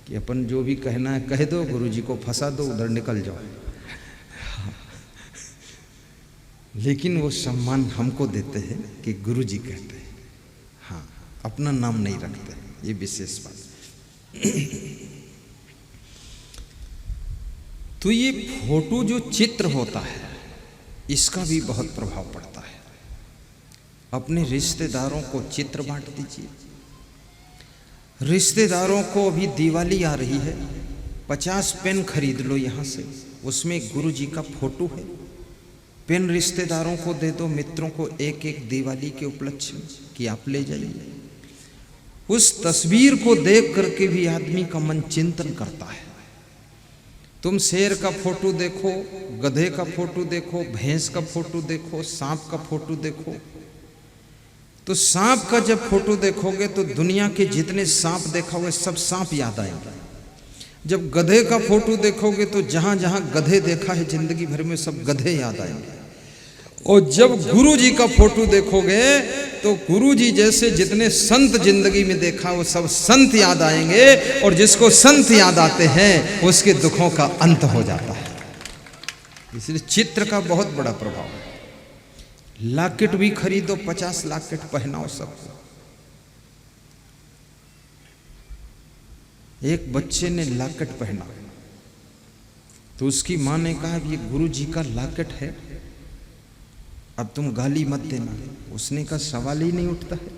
कि अपन जो भी कहना है कह दो, गुरुजी को फंसा दो, उधर निकल जाओ। लेकिन वो सम्मान हमको देते हैं कि गुरुजी कहते हैं, हाँ, अपना नाम नहीं रखते, ये विशेष बात। तो ये फोटो जो चित्र होता है इसका भी बहुत प्रभाव पड़ता है। अपने रिश्तेदारों को चित्र बांट दीजिए। रिश्तेदारों को अभी दिवाली आ रही है, 50 पेन खरीद लो यहाँ से, उसमें गुरु जी का फोटो है। पेन रिश्तेदारों को दे दो, मित्रों को एक एक दिवाली के उपलक्ष्य में कि आप ले जाइए। उस तस्वीर को देख करके भी आदमी का मन चिंतन करता है। तुम शेर का फोटो देखो, गधे का फोटो देखो, भैंस का फोटो देखो, सांप का फोटो देखो, तो सांप का जब फोटो देखोगे तो दुनिया के जितने सांप देखा हुए सब सांप याद आएंगे। जब गधे का फोटो देखोगे तो जहां जहां गधे देखा है जिंदगी भर में सब गधे याद आएंगे। और जब गुरु जी का फोटो देखोगे तो गुरु जी जैसे जितने संत जिंदगी में देखा वो सब संत याद आएंगे। और जिसको संत याद आते हैं उसके दुखों का अंत हो जाता है। इसलिए चित्र का बहुत बड़ा प्रभाव है। लॉकेट भी खरीदो, 50 लॉकेट पहनाओ सबको। एक बच्चे ने लॉकेट पहना तो उसकी मां ने कहा ये गुरु जी का लॉकेट है, अब तुम गाली मत देना। उसने का सवाल ही नहीं उठता है,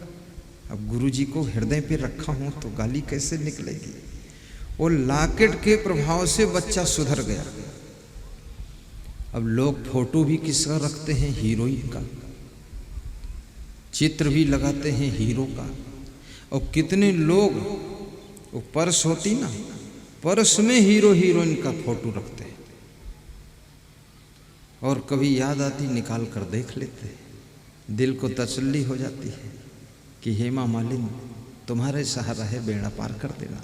अब गुरु जी को हृदय पे रखा हूं तो गाली कैसे निकलेगी। वो लॉकेट के प्रभाव से बच्चा सुधर गया। अब लोग फोटो भी किसका रखते हैं? हीरोइन का। चित्र भी लगाते हैं हीरो का। और कितने लोग वो पर्स होती ना, पर्स में हीरो हीरोइन का फोटो रखते हैं और कभी याद आती निकाल कर देख लेते हैं। दिल को तसल्ली हो जाती है कि हेमा मालिनी तुम्हारे सहारा है, बेड़ा पार कर देना।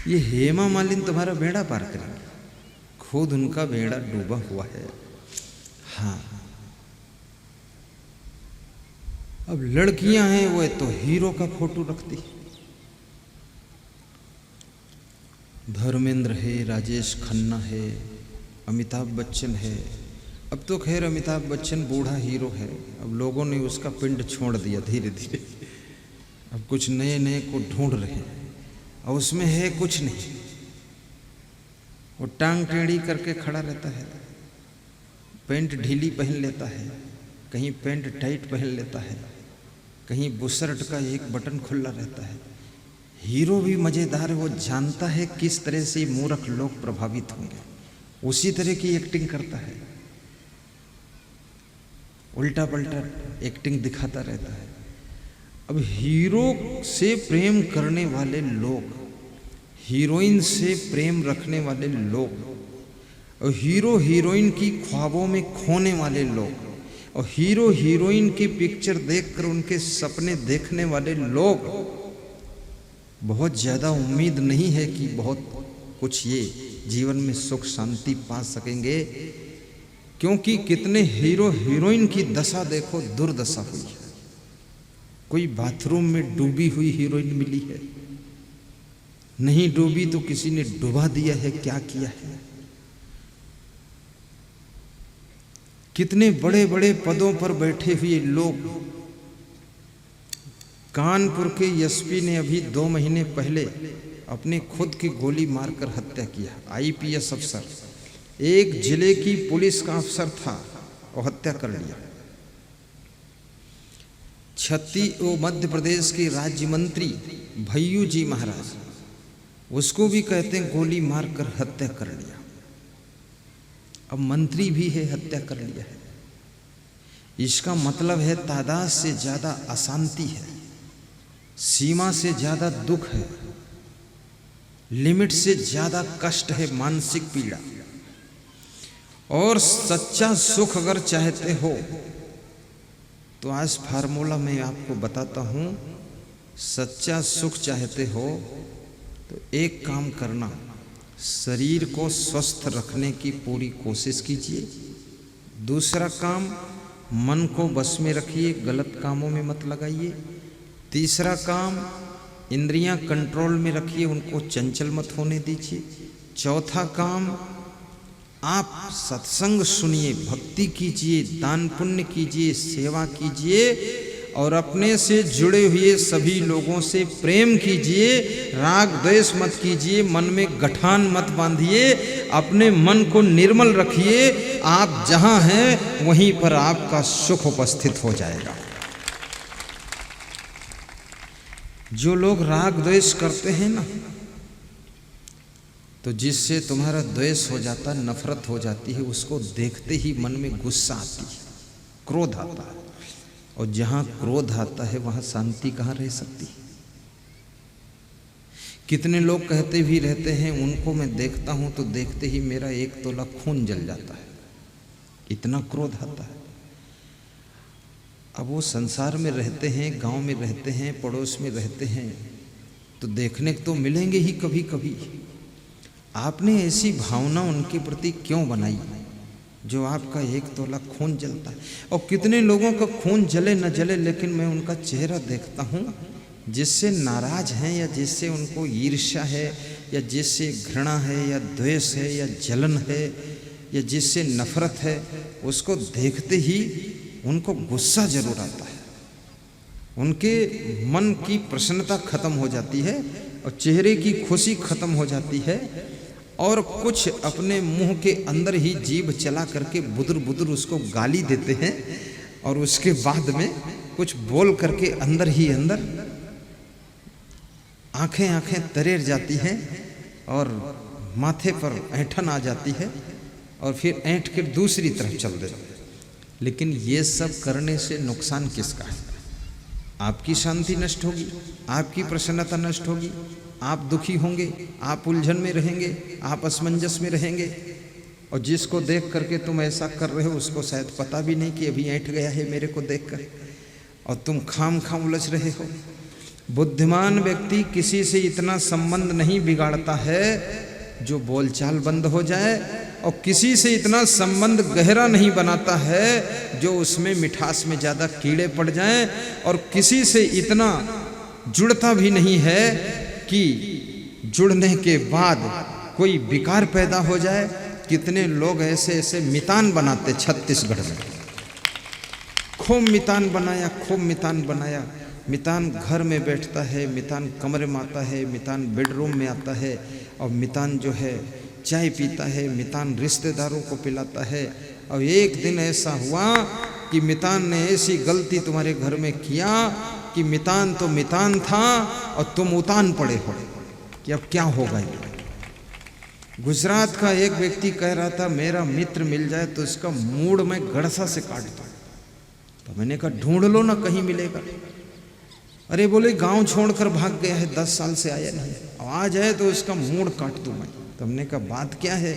ये हेमा मालिनी तुम्हारा बेड़ा पार करेंगे, खुद उनका बेड़ा डूबा हुआ है। हाँ, अब लड़कियां हैं वो तो हीरो का फोटो रखती। धर्मेंद्र है, राजेश खन्ना है, अमिताभ बच्चन है। अब तो खैर अमिताभ बच्चन बूढ़ा हीरो है, अब लोगों ने उसका पिंड छोड़ दिया धीरे धीरे। अब कुछ नए नए को ढूंढ रहे हैं और उसमें है कुछ नहीं। वो टांग टेढ़ी करके खड़ा रहता है, पैंट ढीली पहन लेता है, कहीं पैंट टाइट पहन लेता है, कहीं बुशर्ट का एक बटन खुला रहता है। हीरो भी मजेदार है, वो जानता है किस तरह से मूर्ख लोग प्रभावित होंगे, उसी तरह की एक्टिंग करता है, उल्टा पलटा एक्टिंग दिखाता रहता है। अब हीरो से प्रेम करने वाले लोग, हीरोइन से प्रेम रखने वाले लोग, और हीरो हीरोइन की ख्वाबों में खोने वाले लोग, और हीरो हीरोइन की पिक्चर देखकर उनके सपने देखने वाले लोग बहुत ज़्यादा उम्मीद नहीं है कि बहुत कुछ ये जीवन में सुख शांति पा सकेंगे, क्योंकि कितने हीरो हीरोइन की दशा देखो, दुर्दशा हुई है। कोई बाथरूम में डूबी हुई हीरोइन मिली है, नहीं डूबी तो किसी ने डुबा दिया है, क्या किया है। कितने बड़े बड़े पदों पर बैठे हुए लोग। कानपुर के एसपी ने अभी 2 महीने पहले अपने खुद की गोली मारकर हत्या किया। आईपीएस अफसर, एक जिले की पुलिस का अफसर था और हत्या कर लिया। मध्य प्रदेश के राज्य मंत्री भैयू जी महाराज, उसको भी कहते हैं गोली मारकर हत्या कर लिया। अब मंत्री भी है, हत्या कर लिया है। इसका मतलब है तादाद से ज्यादा अशांति है, सीमा से ज्यादा दुख है, लिमिट से ज्यादा कष्ट है, मानसिक पीड़ा। और सच्चा सुख अगर चाहते हो तो आज फार्मूला मैं आपको बताता हूं। सच्चा सुख चाहते हो तो एक काम करना, शरीर को स्वस्थ रखने की पूरी कोशिश कीजिए। दूसरा काम, मन को बस में रखिए, गलत कामों में मत लगाइए। तीसरा काम, इंद्रियां कंट्रोल में रखिए, उनको चंचल मत होने दीजिए। चौथा काम, आप सत्संग सुनिए, भक्ति कीजिए, दान पुण्य कीजिए, सेवा कीजिए और अपने से जुड़े हुए सभी लोगों से प्रेम कीजिए। राग द्वेष मत कीजिए, मन में गठान मत बांधिए, अपने मन को निर्मल रखिए। आप जहां हैं वहीं पर आपका सुख उपस्थित हो जाएगा। जो लोग राग द्वेष करते हैं ना, तो जिससे तुम्हारा द्वेष हो जाता, नफरत हो जाती है, उसको देखते ही मन में गुस्सा आती है, क्रोध आता है। और जहां क्रोध आता है वहां शांति कहाँ रह सकती है। कितने लोग कहते भी रहते हैं, उनको मैं देखता हूं तो देखते ही मेरा 1 तोला खून जल जाता है, इतना क्रोध आता है। अब वो संसार में रहते हैं, गांव में रहते हैं, पड़ोस में रहते हैं, तो देखने तो मिलेंगे ही कभी कभी। आपने ऐसी भावना उनके प्रति क्यों बनाई जो आपका 1 तोला खून जलता है। और कितने लोगों का खून जले न जले, लेकिन मैं उनका चेहरा देखता हूँ, जिससे नाराज हैं या जिससे उनको ईर्ष्या है या जिससे घृणा है या द्वेष है या जलन है या जिससे नफरत है, उसको देखते ही उनको गुस्सा जरूर आता है। उनके मन की प्रसन्नता खत्म हो जाती है और चेहरे की खुशी खत्म हो जाती है, और कुछ अपने मुंह के अंदर ही जीभ चला करके बुदुर बुदुर उसको गाली देते हैं, और उसके बाद में कुछ बोल करके अंदर ही अंदर आंखें तरेर जाती हैं और माथे पर ऐंठन आ जाती है, और फिर ऐंठ के दूसरी तरफ चल देते। लेकिन ये सब करने से नुकसान किसका है? आपकी शांति नष्ट होगी, आपकी प्रसन्नता नष्ट होगी, आप दुखी होंगे, आप उलझन में रहेंगे, आप असमंजस में रहेंगे। और जिसको देख करके तुम ऐसा कर रहे हो, उसको शायद पता भी नहीं कि अभी ऐंठ गया है मेरे को देखकर, और तुम खाम उलझ रहे हो। बुद्धिमान व्यक्ति किसी से इतना संबंध नहीं बिगाड़ता है जो बोलचाल बंद हो जाए, और किसी से इतना संबंध गहरा नहीं बनाता है जो उसमें मिठास में ज़्यादा कीड़े पड़ जाएं, और किसी से इतना जुड़ता भी नहीं है कि जुड़ने के बाद कोई विकार पैदा हो जाए। कितने लोग ऐसे ऐसे मितान बनाते छत्तीसगढ़ में, खूब मितान बनाया। मितान घर में बैठता है, मितान कमरे में आता है, मितान बेडरूम में आता है, और मितान जो है चाय पीता है, मितान रिश्तेदारों को पिलाता है। और एक दिन ऐसा हुआ कि मितान ने ऐसी गलती तुम्हारे घर में किया कि मितान तो मितान था और तुम उतान पड़े हो कि अब क्या होगा। गुजरात का एक व्यक्ति कह रहा था, मेरा मित्र मिल जाए तो इसका मूड मैं गड़सा से काट दूं। तो मैंने कहा ढूंढ लो ना, कहीं मिलेगा। अरे बोले गांव छोड़कर भाग गया है, 10 साल से आया नहीं, आ जाए तो इसका मूड काट दूं मैं। तो हमने कहा बात क्या है?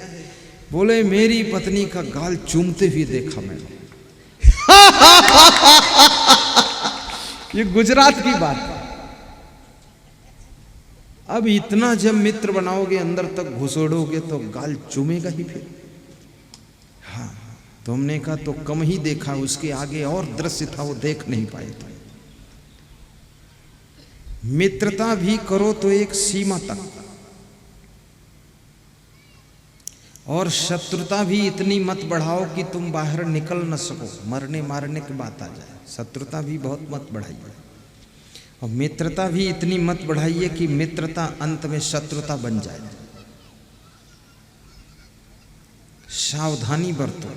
बोले मेरी पत्नी का गाल चूमते हुए देखा मैंने। ये गुजरात की बात है। अब इतना जब मित्र बनाओगे अंदर तक घुसोड़ोगे तो गाल चूमेगा ही फिर। हाँ, तुमने कहा तो कम ही देखा, उसके आगे और दृश्य था वो देख नहीं पाए तुम। मित्रता भी करो तो एक सीमा तक, और शत्रुता भी इतनी मत बढ़ाओ कि तुम बाहर निकल न सको, मरने मारने की बात आ जाए। शत्रुता भी बहुत मत बढ़ाइए, और मित्रता भी इतनी मत बढ़ाइए कि मित्रता अंत में शत्रुता बन जाए। सावधानी बरतो।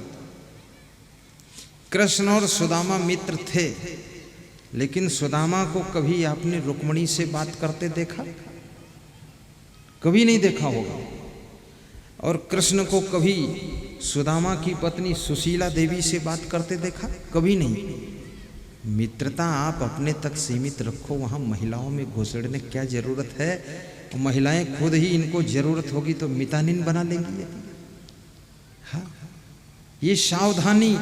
कृष्ण और सुदामा मित्र थे, लेकिन सुदामा को कभी आपने रुक्मिणी से बात करते देखा? कभी नहीं देखा होगा। और कृष्ण को कभी सुदामा की पत्नी सुशीला देवी से बात करते देखा? कभी नहीं। मित्रता आप अपने तक सीमित रखो, वहाँ महिलाओं में घुसड़ने क्या जरूरत है? महिलाएं खुद ही इनको जरूरत होगी तो मितानिन बना लेंगी। हाँ, ये सावधानी।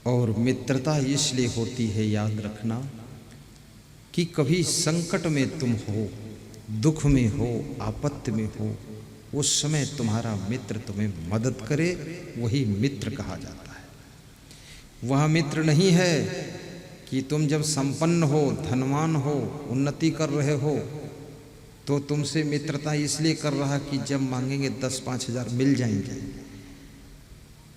और मित्रता इसलिए होती है, याद रखना, कि कभी संकट में तुम हो, दुख में हो, आपत्ति में हो, उस समय तुम्हारा मित्र तुम्हें मदद करे, वही मित्र कहा जाता है। वह मित्र नहीं है कि तुम जब संपन्न हो, धनवान हो, उन्नति कर रहे हो तो तुमसे मित्रता इसलिए कर रहा कि जब मांगेंगे 10-5 हजार मिल जाएंगे,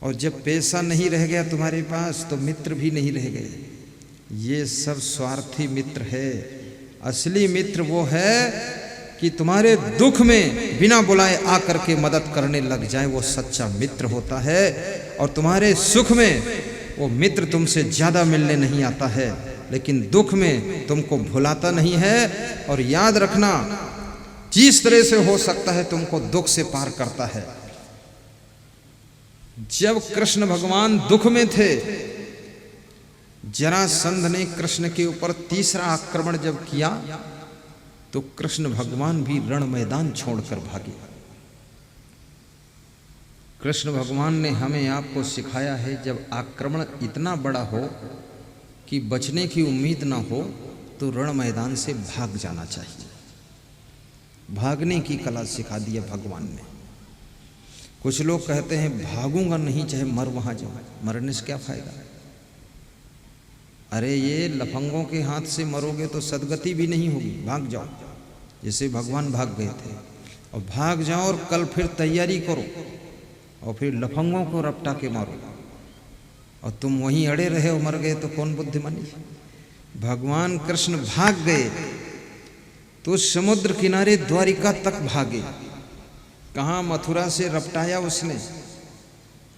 और जब पैसा नहीं रह गया तुम्हारे पास तो मित्र भी नहीं रह गए। ये सब स्वार्थी मित्र है। असली मित्र वो है कि तुम्हारे दुख में बिना बुलाए आकर के मदद करने लग जाए, वो सच्चा मित्र होता है। और तुम्हारे सुख में वो मित्र तुमसे ज्यादा मिलने नहीं आता है, लेकिन दुख में तुमको भुलाता नहीं है। और याद रखना, जिस तरह से हो सकता है तुमको दुख से पार करता है। जब कृष्ण भगवान दुख में थे, जरासंध ने कृष्ण के ऊपर तीसरा आक्रमण जब किया तो कृष्ण भगवान भी रण मैदान छोड़कर भागे। कृष्ण भगवान ने हमें आपको सिखाया है, जब आक्रमण इतना बड़ा हो कि बचने की उम्मीद ना हो तो रण मैदान से भाग जाना चाहिए। भागने की कला सिखा दी है भगवान ने। कुछ लोग कहते हैं भागूंगा नहीं, चाहे मर वहां जाऊं। मरने से क्या फायदा? अरे ये लफंगों के हाथ से मरोगे तो सदगति भी नहीं होगी। भाग जाओ, जैसे भगवान भाग गए थे। और भाग जाओ और कल फिर तैयारी करो और फिर लफंगों को रपटा के मारो। और तुम वहीं अड़े रहे हो, मर गए तो कौन बुद्धिमानी? भगवान कृष्ण भाग गए तो समुद्र किनारे द्वारिका तक भागे। कहाँ? मथुरा से रपटाया उसने।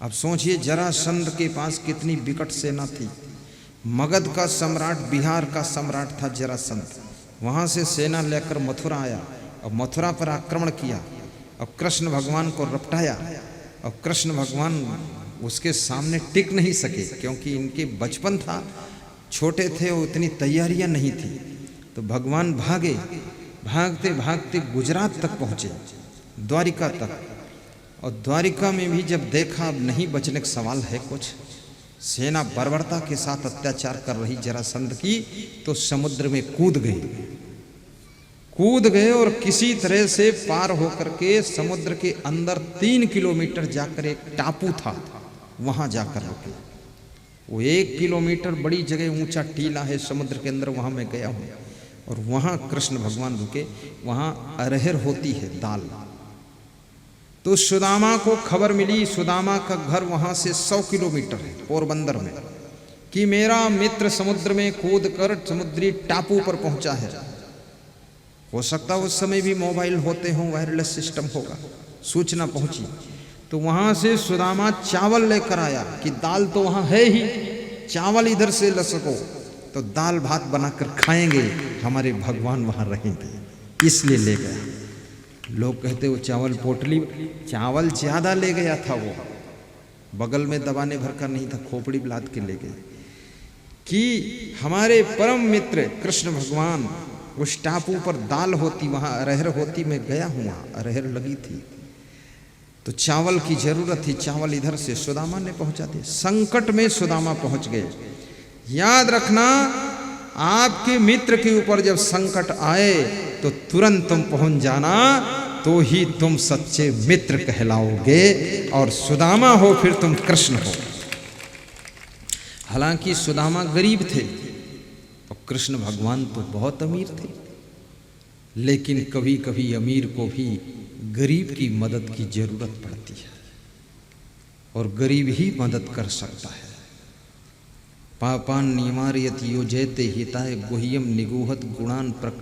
अब सोचिए, जरासंध के पास कितनी विकट सेना थी। मगध का सम्राट, बिहार का सम्राट था जरासंध। वहाँ से सेना लेकर मथुरा आया और मथुरा पर आक्रमण किया और कृष्ण भगवान को रपटाया। और कृष्ण भगवान उसके सामने टिक नहीं सके, क्योंकि इनके बचपन था, छोटे थे, उतनी तैयारियां नहीं थी। तो भगवान भागे, भागते भागते गुजरात तक पहुँचे, द्वारिका तक। और द्वारिका में भी जब देखा अब नहीं बचने का सवाल है कुछ, सेना बर्बरता के साथ अत्याचार कर रही जरासंध की, तो समुद्र में कूद गए और किसी तरह से पार होकर के समुद्र के अंदर 3 किलोमीटर जाकर एक टापू था, वहां जाकर रुके। वो 1 किलोमीटर बड़ी जगह, ऊंचा टीला है समुद्र के अंदर, वहां मैं गया हूं। और वहां कृष्ण भगवान रुके। वहां अरहर होती है, दाल। तो सुदामा को खबर मिली, सुदामा का घर वहां से 100 किलोमीटर है, पोरबंदर में, कि मेरा मित्र समुद्र में कूदकर समुद्री टापू पर पहुंचा है। हो सकता उस समय भी मोबाइल होते हों, वायरलेस सिस्टम होगा, सूचना पहुंची। तो वहां से सुदामा चावल लेकर आया कि दाल तो वहां है ही, चावल इधर से ला सको तो दाल भात बनाकर खाएंगे, हमारे भगवान वहां रहेंगे, इसलिए ले गया। लोग कहते वो चावल पोटली, चावल ज्यादा ले गया था, वो बगल में दबाने भर का नहीं था, खोपड़ी लाद के ले गए। कि हमारे परम मित्र कृष्ण भगवान, उस टापू पर दाल होती, वहां अरहर होती, मैं गया हूं, वहां अरहर लगी थी। तो चावल की जरूरत थी, चावल इधर से सुदामा ने पहुंचा दिया। संकट में सुदामा पहुंच गए। याद रखना, आपके मित्र के ऊपर जब संकट आए तो तुरंत तुम पहुंच जाना, तो ही तुम सच्चे मित्र कहलाओगे। और सुदामा हो फिर तुम कृष्ण हो। हालांकि सुदामा गरीब थे और कृष्ण भगवान तो बहुत अमीर थे, लेकिन कभी कभी अमीर को भी गरीब की मदद की जरूरत पड़ती है और गरीब ही मदद कर सकता है। पापान निवारयति योजयते हिताय गुह्यम निगूहत गुणान